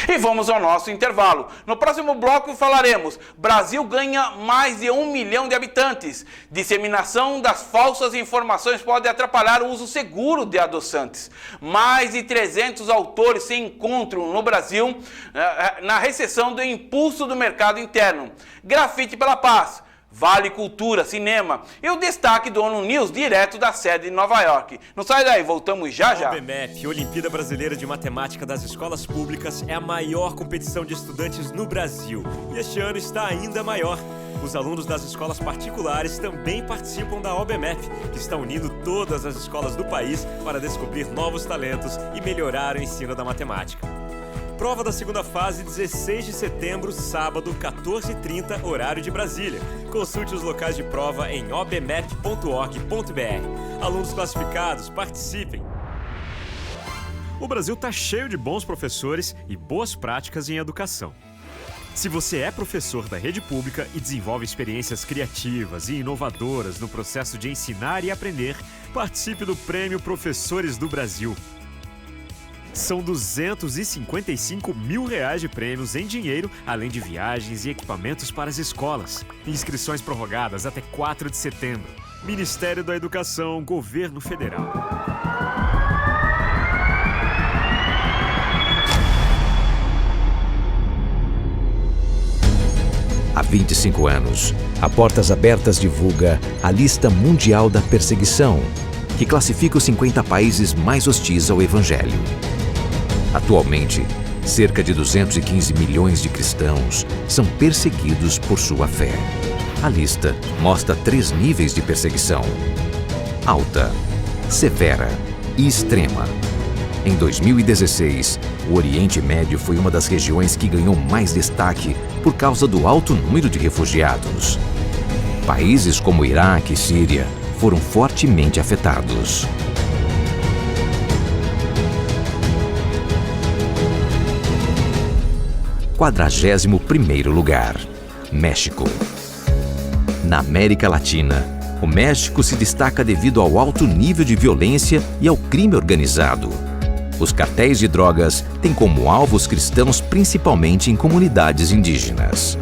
E vamos ao nosso intervalo. No próximo bloco falaremos: Brasil ganha mais de 1 milhão de habitantes. Disseminação das falsas informações pode atrapalhar o uso seguro de adoçantes. Mais de 300 autores se encontram no Brasil na recessão do impulso do mercado interno. Grafite pela Paz. Vale Cultura, Cinema e o destaque do ONU News direto da sede de Nova York. Não sai daí, voltamos já. A OBMEP, Olimpíada Brasileira de Matemática das Escolas Públicas, é a maior competição de estudantes no Brasil e este ano está ainda maior. Os alunos das escolas particulares também participam da OBMEP, que está unindo todas as escolas do país para descobrir novos talentos e melhorar o ensino da matemática. Prova da segunda fase, 16 de setembro, sábado, 14h30, horário de Brasília. Consulte os locais de prova em obmep.org.br. Alunos classificados, participem! O Brasil está cheio de bons professores e boas práticas em educação. Se você é professor da rede pública e desenvolve experiências criativas e inovadoras no processo de ensinar e aprender, participe do Prêmio Professores do Brasil. São R$255 mil de prêmios em dinheiro, além de viagens e equipamentos para as escolas. Inscrições prorrogadas até 4 de setembro. Ministério da Educação, Governo Federal. Há 25 anos, a Portas Abertas divulga a Lista Mundial da Perseguição, que classifica os 50 países mais hostis ao Evangelho. Atualmente, cerca de 215 milhões de cristãos são perseguidos por sua fé. A lista mostra 3 níveis de perseguição: alta, severa e extrema. Em 2016, o Oriente Médio foi uma das regiões que ganhou mais destaque por causa do alto número de refugiados. Países como Iraque e Síria foram fortemente afetados. – 41º lugar, México. Na América Latina, o México se destaca devido ao alto nível de violência e ao crime organizado. Os cartéis de drogas têm como alvo os cristãos, principalmente em comunidades indígenas.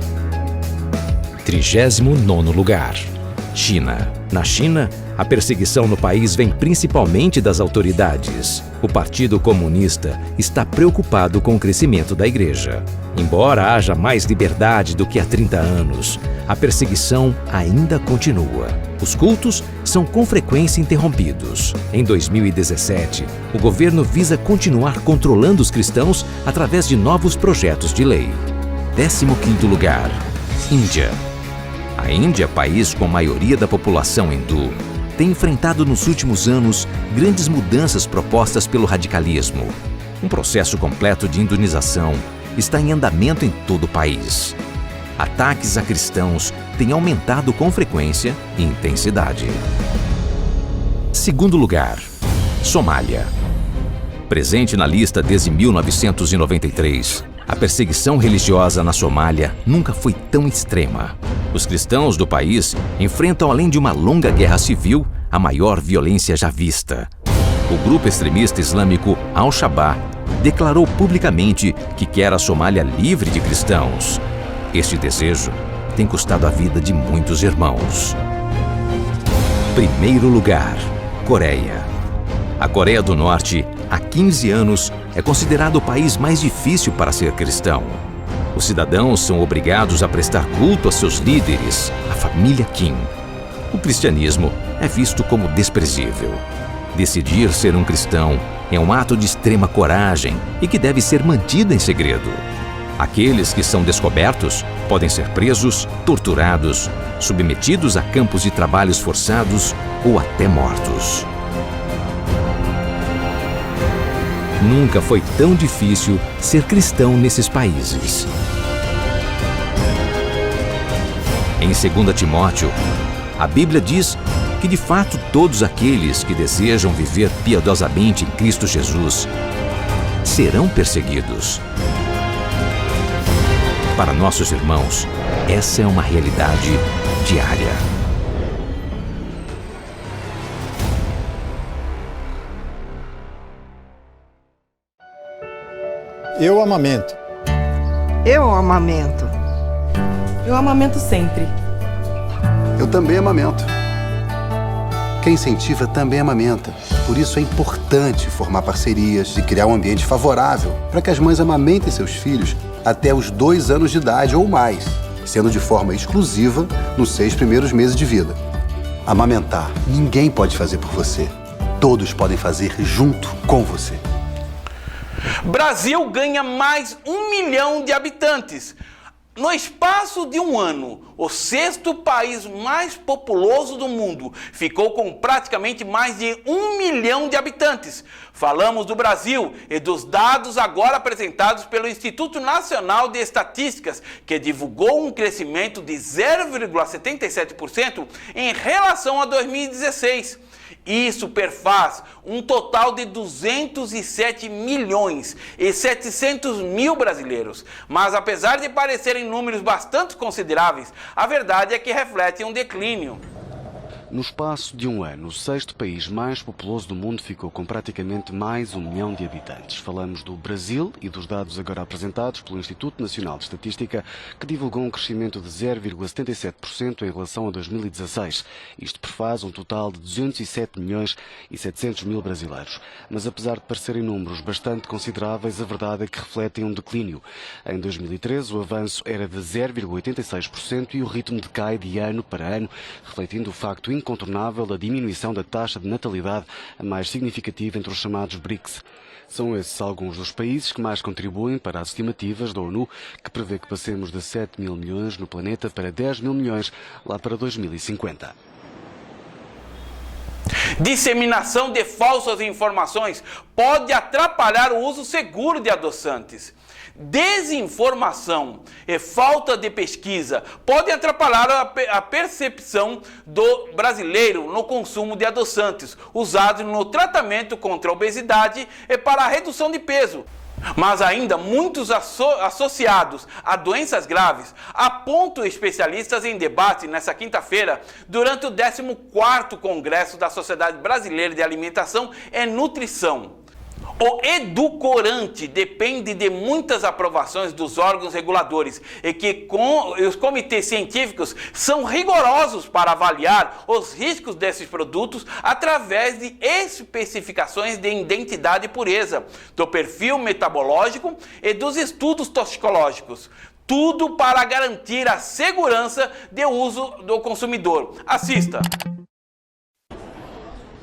39º lugar, China. Na China, a perseguição no país vem principalmente das autoridades. O Partido Comunista está preocupado com o crescimento da igreja. Embora haja mais liberdade do que há 30 anos, a perseguição ainda continua. Os cultos são com frequência interrompidos. Em 2017, o governo visa continuar controlando os cristãos através de novos projetos de lei. 15º lugar, Índia. A Índia, país com a maioria da população hindu, tem enfrentado nos últimos anos grandes mudanças propostas pelo radicalismo. Um processo completo de hindunização está em andamento em todo o país. Ataques a cristãos têm aumentado com frequência e intensidade. 2º lugar, Somália. Presente na lista desde 1993, a perseguição religiosa na Somália nunca foi tão extrema. Os cristãos do país enfrentam, além de uma longa guerra civil, a maior violência já vista. O grupo extremista islâmico Al-Shabaab declarou publicamente que quer a Somália livre de cristãos. Este desejo tem custado a vida de muitos irmãos. 1º lugar, Coreia. A Coreia do Norte, há 15 anos, é considerado o país mais difícil para ser cristão. Os cidadãos são obrigados a prestar culto a seus líderes, a família Kim. O cristianismo é visto como desprezível. Decidir ser um cristão é um ato de extrema coragem e que deve ser mantido em segredo. Aqueles que são descobertos podem ser presos, torturados, submetidos a campos de trabalhos forçados ou até mortos. Nunca foi tão difícil ser cristão nesses países. Em 2 Timóteo, a Bíblia diz que, de fato, todos aqueles que desejam viver piedosamente em Cristo Jesus serão perseguidos. Para nossos irmãos, essa é uma realidade diária. Eu amamento. Eu amamento. Eu amamento sempre. Eu também amamento. Quem incentiva também amamenta. Por isso é importante formar parcerias e criar um ambiente favorável para que as mães amamentem seus filhos até os 2 anos de idade ou mais, sendo de forma exclusiva nos 6 primeiros meses de vida. Amamentar, ninguém pode fazer por você. Todos podem fazer junto com você. Brasil ganha mais 1 milhão de habitantes. No espaço de um ano, o 6º país mais populoso do mundo ficou com praticamente mais de 1 milhão de habitantes. Falamos do Brasil e dos dados agora apresentados pelo Instituto Nacional de Estatísticas, que divulgou um crescimento de 0,77% em relação a 2016. Isso perfaz um total de 207 milhões e 700 mil brasileiros. Mas apesar de parecerem números bastante consideráveis, a verdade é que refletem um declínio. No espaço de um ano, o 6º país mais populoso do mundo ficou com praticamente mais 1 milhão de habitantes. Falamos do Brasil e dos dados agora apresentados pelo Instituto Nacional de Estatística, que divulgou um crescimento de 0,77% em relação a 2016. Isto prefaz um total de 207 milhões e 700 mil brasileiros. Mas apesar de parecerem números bastante consideráveis, a verdade é que refletem um declínio. Em 2013, o avanço era de 0,86% e o ritmo decai de ano para ano, refletindo o facto incontornável a diminuição da taxa de natalidade, a mais significativa entre os chamados BRICS. São esses alguns dos países que mais contribuem para as estimativas da ONU, que prevê que passemos de 7 mil milhões no planeta para 10 mil milhões lá para 2050. Disseminação de falsas informações pode atrapalhar o uso seguro de adoçantes. Desinformação e falta de pesquisa podem atrapalhar a percepção do brasileiro no consumo de adoçantes usados no tratamento contra a obesidade e para a redução de peso. Mas ainda muitos associados a doenças graves, apontam especialistas em debate nesta quinta-feira durante o 14º Congresso da Sociedade Brasileira de Alimentação e Nutrição. O edulcorante depende de muitas aprovações dos órgãos reguladores e que os comitês científicos são rigorosos para avaliar os riscos desses produtos através de especificações de identidade e pureza, do perfil metabológico e dos estudos toxicológicos. Tudo para garantir a segurança de uso do consumidor. Assista!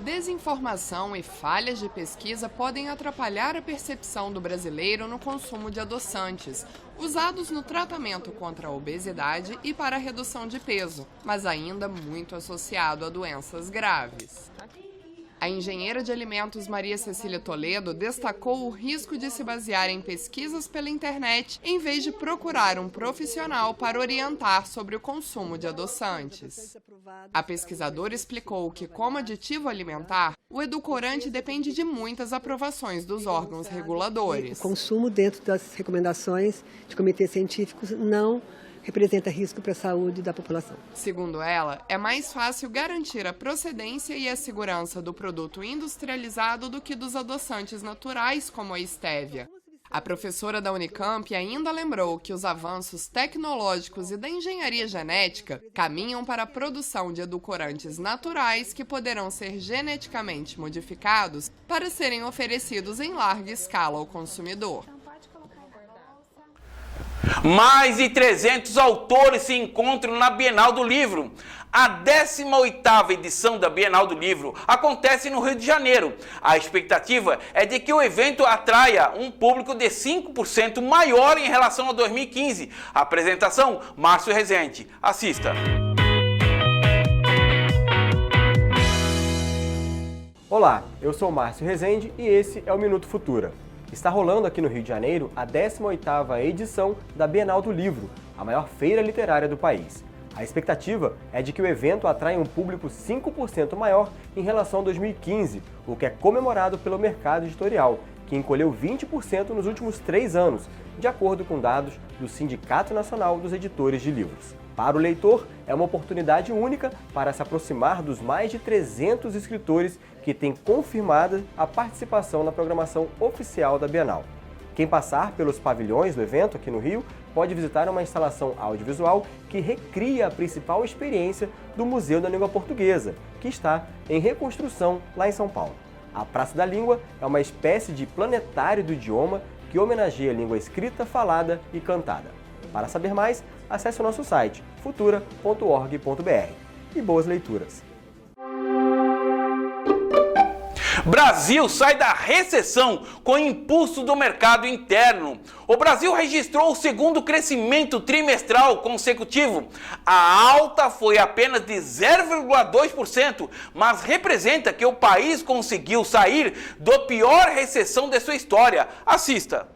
Desinformação e falhas de pesquisa podem atrapalhar a percepção do brasileiro no consumo de adoçantes, usados no tratamento contra a obesidade e para a redução de peso, mas ainda muito associado a doenças graves. A engenheira de alimentos Maria Cecília Toledo destacou o risco de se basear em pesquisas pela internet em vez de procurar um profissional para orientar sobre o consumo de adoçantes. A pesquisadora explicou que, como aditivo alimentar, o edulcorante depende de muitas aprovações dos órgãos reguladores. O consumo dentro das recomendações de comitês científicos não representa risco para a saúde da população. Segundo ela, é mais fácil garantir a procedência e a segurança do produto industrializado do que dos adoçantes naturais, como a estévia. A professora da Unicamp ainda lembrou que os avanços tecnológicos e da engenharia genética caminham para a produção de edulcorantes naturais que poderão ser geneticamente modificados para serem oferecidos em larga escala ao consumidor. Mais de 300 autores se encontram na Bienal do Livro. A 18ª edição da Bienal do Livro acontece no Rio de Janeiro. A expectativa é de que o evento atraia um público de 5% maior em relação a 2015. A apresentação, Márcio Rezende. Assista. Olá, eu sou Márcio Rezende e esse é o Minuto Futura. Está rolando aqui no Rio de Janeiro a 18ª edição da Bienal do Livro, a maior feira literária do país. A expectativa é de que o evento atraia um público 5% maior em relação a 2015, o que é comemorado pelo mercado editorial, que encolheu 20% nos últimos 3 anos, de acordo com dados do Sindicato Nacional dos Editores de Livros. Para o leitor, é uma oportunidade única para se aproximar dos mais de 300 escritores que têm confirmada a participação na programação oficial da Bienal. Quem passar pelos pavilhões do evento aqui no Rio pode visitar uma instalação audiovisual que recria a principal experiência do Museu da Língua Portuguesa, que está em reconstrução lá em São Paulo. A Praça da Língua é uma espécie de planetário do idioma que homenageia a língua escrita, falada e cantada. Para saber mais, acesse o nosso site futura.org.br. E boas leituras! Brasil sai da recessão com impulso do mercado interno. O Brasil registrou o segundo crescimento trimestral consecutivo. A alta foi apenas de 0,2%, mas representa que o país conseguiu sair da pior recessão de sua história. Assista!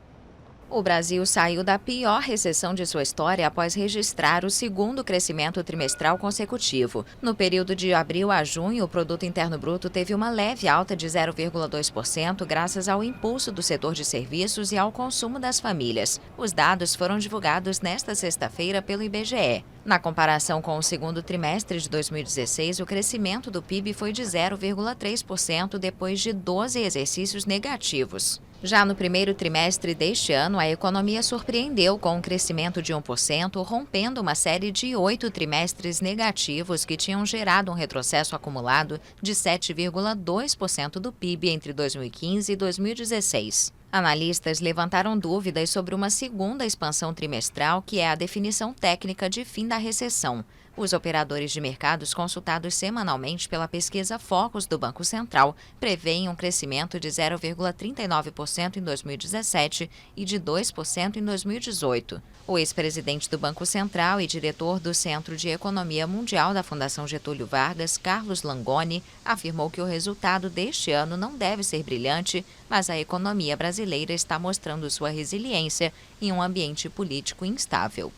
O Brasil saiu da pior recessão de sua história após registrar o segundo crescimento trimestral consecutivo. No período de abril a junho, o Produto Interno Bruto teve uma leve alta de 0,2% graças ao impulso do setor de serviços e ao consumo das famílias. Os dados foram divulgados nesta sexta-feira pelo IBGE. Na comparação com o segundo trimestre de 2016, o crescimento do PIB foi de 0,3% depois de 12 exercícios negativos. Já no primeiro trimestre deste ano, a economia surpreendeu com um crescimento de 1%, rompendo uma série de 8 trimestres negativos que tinham gerado um retrocesso acumulado de 7,2% do PIB entre 2015 e 2016. Analistas levantaram dúvidas sobre uma segunda expansão trimestral, que é a definição técnica de fim da recessão. Os operadores de mercados consultados semanalmente pela pesquisa Focus do Banco Central preveem um crescimento de 0,39% em 2017 e de 2% em 2018. O ex-presidente do Banco Central e diretor do Centro de Economia Mundial da Fundação Getúlio Vargas, Carlos Langoni, afirmou que o resultado deste ano não deve ser brilhante, mas a economia brasileira está mostrando sua resiliência em um ambiente político instável.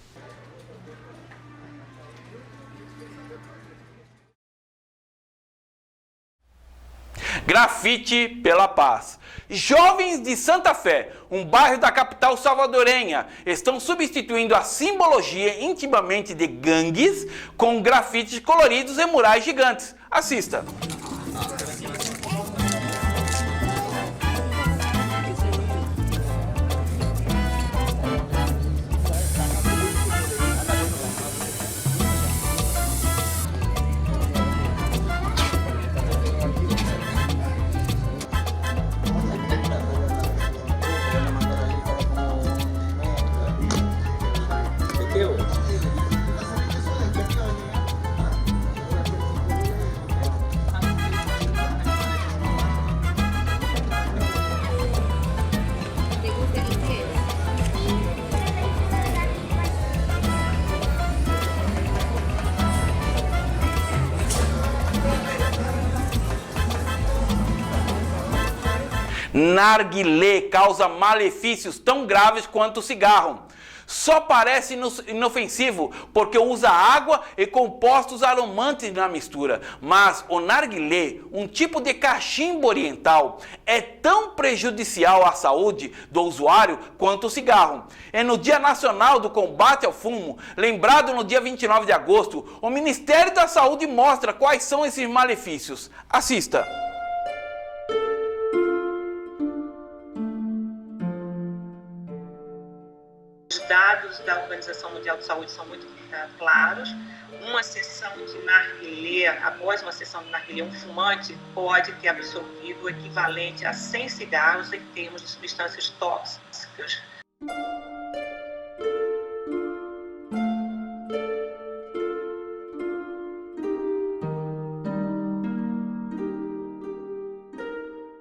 Grafite pela paz. Jovens de Santa Fé, um bairro da capital salvadorenha, estão substituindo a simbologia intimamente de gangues com grafites coloridos e murais gigantes. Assista. Narguilé causa malefícios tão graves quanto o cigarro. Só parece inofensivo porque usa água e compostos aromantes na mistura. Mas o narguilé, um tipo de cachimbo oriental, é tão prejudicial à saúde do usuário quanto o cigarro. E no Dia Nacional do Combate ao Fumo, lembrado no dia 29 de agosto, o Ministério da Saúde mostra quais são esses malefícios. Assista. Os dados da Organização Mundial de Saúde são muito claros. Uma sessão de narguilé, após uma sessão de narguilé, um fumante pode ter absorvido o equivalente a 100 cigarros em termos de substâncias tóxicas.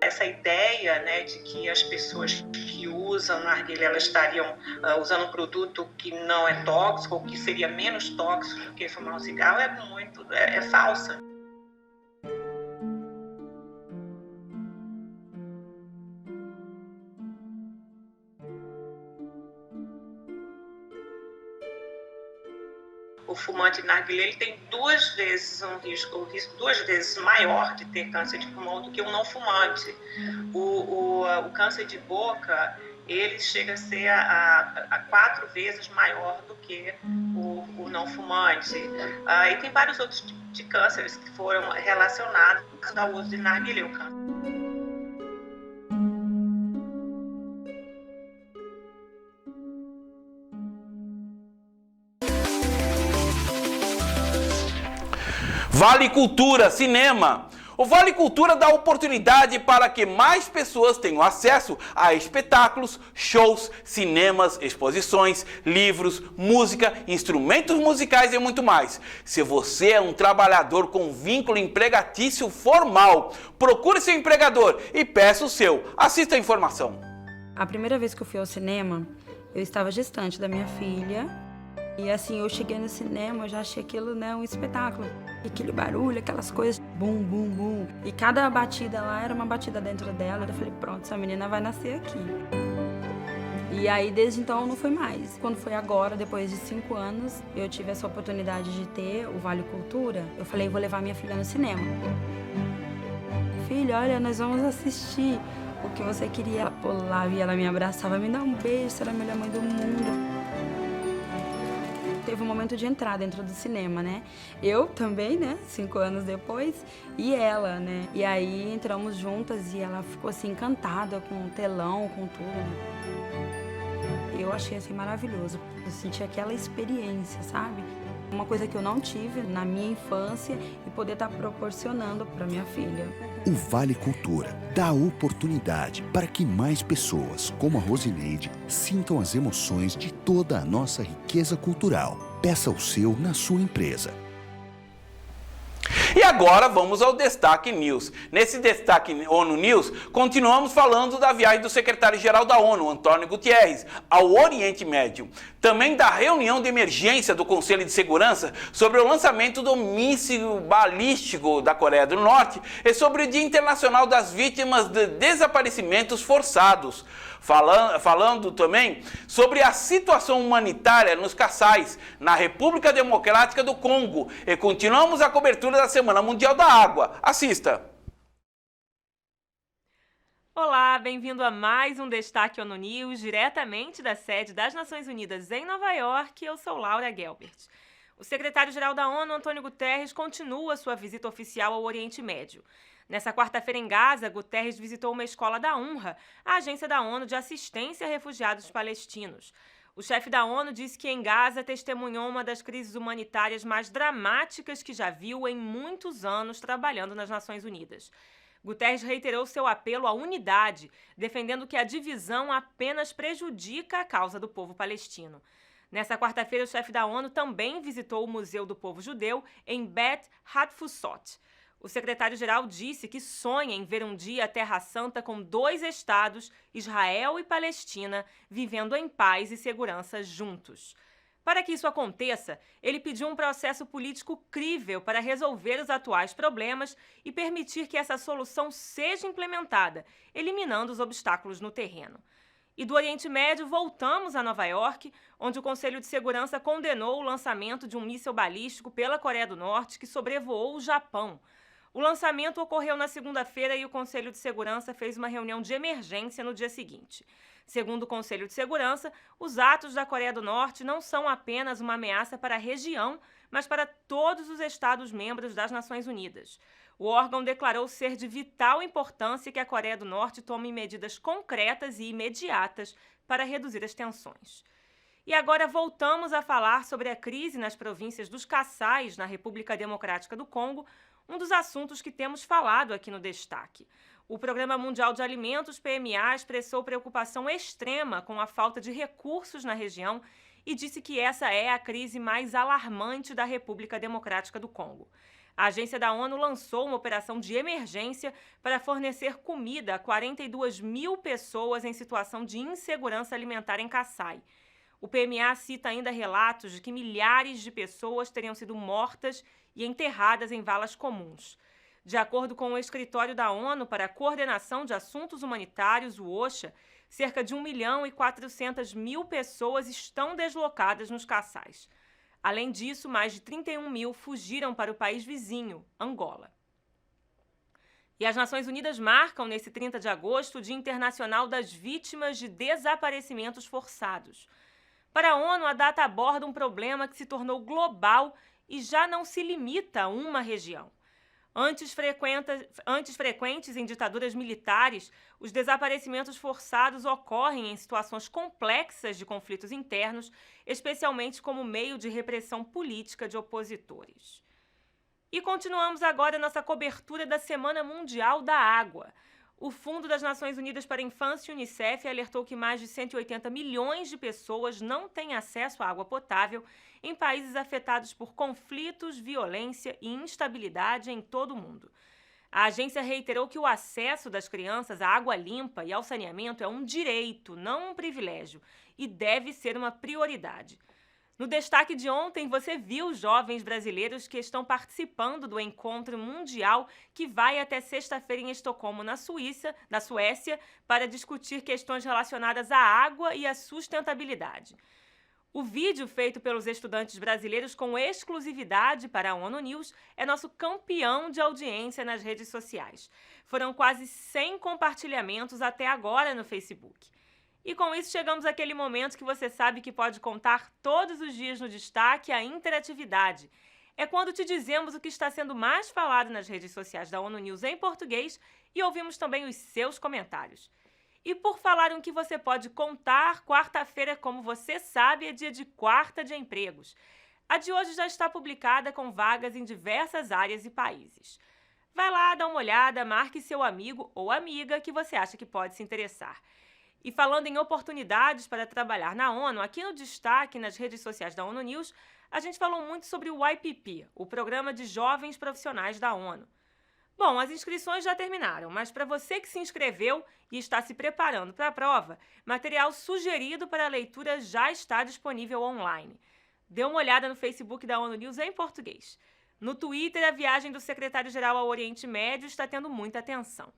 Essa ideia, né, de que as pessoas que usam narguilé elas estariam usando um produto que não é tóxico ou que seria menos tóxico do que fumar um cigarro é falsa. O fumante de narguilé ele tem duas vezes um risco duas vezes maior de ter câncer de pulmão do que o não fumante. O câncer de boca ele chega a ser a 4 vezes maior do que o não fumante. E tem vários outros tipos de cânceres que foram relacionados ao uso de narguilé. Vale Cultura, cinema. O Vale Cultura dá oportunidade para que mais pessoas tenham acesso a espetáculos, shows, cinemas, exposições, livros, música, instrumentos musicais e muito mais. Se você é um trabalhador com vínculo empregatício formal, procure seu empregador e peça o seu. Assista a informação. A primeira vez que eu fui ao cinema, eu estava gestante da minha filha. E assim, eu cheguei no cinema, eu já achei aquilo, né, um espetáculo. E aquele barulho, aquelas coisas, bum, bum, bum. E cada batida lá era uma batida dentro dela. Eu falei, pronto, essa menina vai nascer aqui. E aí, desde então, não foi mais. Quando foi agora, depois de 5 anos, eu tive essa oportunidade de ter o Vale Cultura. Eu falei, vou levar minha filha no cinema. Filha, olha, nós vamos assistir o que você queria. Ela pulava e ela me abraçava, me dá um beijo, você era a melhor mãe do mundo. Teve um momento de entrar dentro do cinema, né? Eu também, né? 5 anos depois. E ela, né? E aí entramos juntas e ela ficou assim encantada com o telão, com tudo, né? Eu achei assim maravilhoso. Eu senti aquela experiência, sabe? Uma coisa que eu não tive na minha infância e poder estar proporcionando para minha filha. O Vale Cultura dá oportunidade para que mais pessoas, como a Rosineide, sintam as emoções de toda a nossa riqueza cultural. Peça o seu na sua empresa. E agora vamos ao Destaque News. Nesse Destaque ONU News, continuamos falando da viagem do secretário-geral da ONU, Antônio Guterres, ao Oriente Médio. Também da reunião de emergência do Conselho de Segurança sobre o lançamento do míssil balístico da Coreia do Norte e sobre o Dia Internacional das Vítimas de Desaparecimentos Forçados. Falando também sobre a situação humanitária nos Kassais, na República Democrática do Congo. E continuamos a cobertura da Semana Mundial da Água. Assista! Olá, bem-vindo a mais um Destaque ONU News, diretamente da sede das Nações Unidas em Nova York. Eu sou Laura Gelbert. O secretário-geral da ONU, Antônio Guterres, continua sua visita oficial ao Oriente Médio. Nessa quarta-feira em Gaza, Guterres visitou uma escola da UNRWA, a agência da ONU de assistência a refugiados palestinos. O chefe da ONU disse que em Gaza testemunhou uma das crises humanitárias mais dramáticas que já viu em muitos anos trabalhando nas Nações Unidas. Guterres reiterou seu apelo à unidade, defendendo que a divisão apenas prejudica a causa do povo palestino. Nessa quarta-feira, o chefe da ONU também visitou o Museu do Povo Judeu em Bet Hatfutsot. O secretário-geral disse que sonha em ver um dia a Terra Santa com 2 estados, Israel e Palestina, vivendo em paz e segurança juntos. Para que isso aconteça, ele pediu um processo político crível para resolver os atuais problemas e permitir que essa solução seja implementada, eliminando os obstáculos no terreno. E do Oriente Médio, voltamos a Nova York, onde o Conselho de Segurança condenou o lançamento de um míssil balístico pela Coreia do Norte que sobrevoou o Japão. O lançamento ocorreu na segunda-feira e o Conselho de Segurança fez uma reunião de emergência no dia seguinte. Segundo o Conselho de Segurança, os atos da Coreia do Norte não são apenas uma ameaça para a região, mas para todos os Estados-membros das Nações Unidas. O órgão declarou ser de vital importância que a Coreia do Norte tome medidas concretas e imediatas para reduzir as tensões. E agora voltamos a falar sobre a crise nas províncias dos Kassais, na República Democrática do Congo, um dos assuntos que temos falado aqui no Destaque. O Programa Mundial de Alimentos, PMA, expressou preocupação extrema com a falta de recursos na região e disse que essa é a crise mais alarmante da República Democrática do Congo. A agência da ONU lançou uma operação de emergência para fornecer comida a 42 mil pessoas em situação de insegurança alimentar em Kassai. O PMA cita ainda relatos de que milhares de pessoas teriam sido mortas e enterradas em valas comuns. De acordo com o Escritório da ONU para a Coordenação de Assuntos Humanitários, o OCHA, cerca de 1.400.000 pessoas estão deslocadas nos Kassais. Além disso, mais de 31 mil fugiram para o país vizinho, Angola. E as Nações Unidas marcam, nesse 30 de agosto, o Dia Internacional das Vítimas de Desaparecimentos Forçados. Para a ONU, a data aborda um problema que se tornou global e já não se limita a uma região. Antes frequentes em ditaduras militares, os desaparecimentos forçados ocorrem em situações complexas de conflitos internos, especialmente como meio de repressão política de opositores. E continuamos agora nossa cobertura da Semana Mundial da Água. O Fundo das Nações Unidas para a Infância, UNICEF, alertou que mais de 180 milhões de pessoas não têm acesso à água potável em países afetados por conflitos, violência e instabilidade em todo o mundo. A agência reiterou que o acesso das crianças à água limpa e ao saneamento é um direito, não um privilégio, e deve ser uma prioridade. No destaque de ontem, você viu jovens brasileiros que estão participando do encontro mundial que vai até sexta-feira em Estocolmo, na Suécia, para discutir questões relacionadas à água e à sustentabilidade. O vídeo feito pelos estudantes brasileiros com exclusividade para a ONU News é nosso campeão de audiência nas redes sociais. Foram quase 100 compartilhamentos até agora no Facebook. E com isso chegamos àquele momento que você sabe que pode contar todos os dias no Destaque, a interatividade. É quando te dizemos o que está sendo mais falado nas redes sociais da ONU News em português e ouvimos também os seus comentários. E por falar em que você pode contar, quarta-feira, como você sabe, é dia de Quarta de Empregos. A de hoje já está publicada com vagas em diversas áreas e países. Vai lá, dá uma olhada, marque seu amigo ou amiga que você acha que pode se interessar. E falando em oportunidades para trabalhar na ONU, aqui no Destaque, nas redes sociais da ONU News, a gente falou muito sobre o YPP, o Programa de Jovens Profissionais da ONU. Bom, as inscrições já terminaram, mas para você que se inscreveu e está se preparando para a prova, material sugerido para a leitura já está disponível online. Dê uma olhada no Facebook da ONU News em português. No Twitter, a viagem do secretário-geral ao Oriente Médio está tendo muita atenção.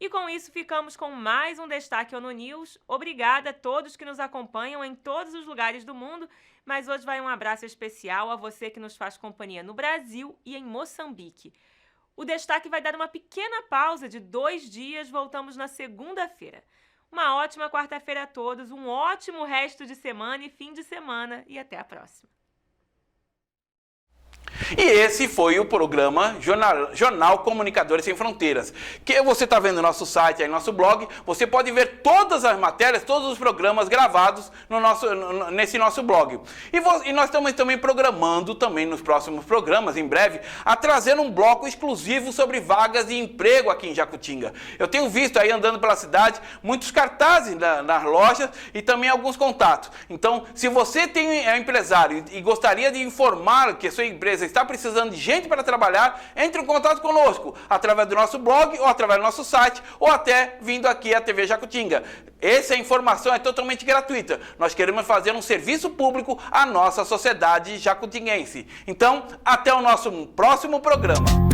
E com isso ficamos com mais um Destaque ONU News. Obrigada a todos que nos acompanham em todos os lugares do mundo, mas hoje vai um abraço especial a você que nos faz companhia no Brasil e em Moçambique. O Destaque vai dar uma pequena pausa de 2 dias, voltamos na segunda-feira. Uma ótima quarta-feira a todos, um ótimo resto de semana e fim de semana e até a próxima. E esse foi o programa Jornal Comunicadores Sem Fronteiras, que você está vendo no nosso site, aí no nosso blog, você pode ver todas as matérias, todos os programas gravados nesse nosso blog. E nós estamos também programando, também nos próximos programas, em breve, a trazer um bloco exclusivo sobre vagas de emprego aqui em Jacutinga. Eu tenho visto aí, andando pela cidade, muitos cartazes nas lojas e também alguns contatos. Então, se você é empresário e gostaria de informar que a sua empresa está precisando de gente para trabalhar, entre em contato conosco através do nosso blog ou através do nosso site ou até vindo aqui à TV Jacutinga. Essa informação é totalmente gratuita. Nós queremos fazer um serviço público à nossa sociedade jacutinguense. Então, até o nosso próximo programa.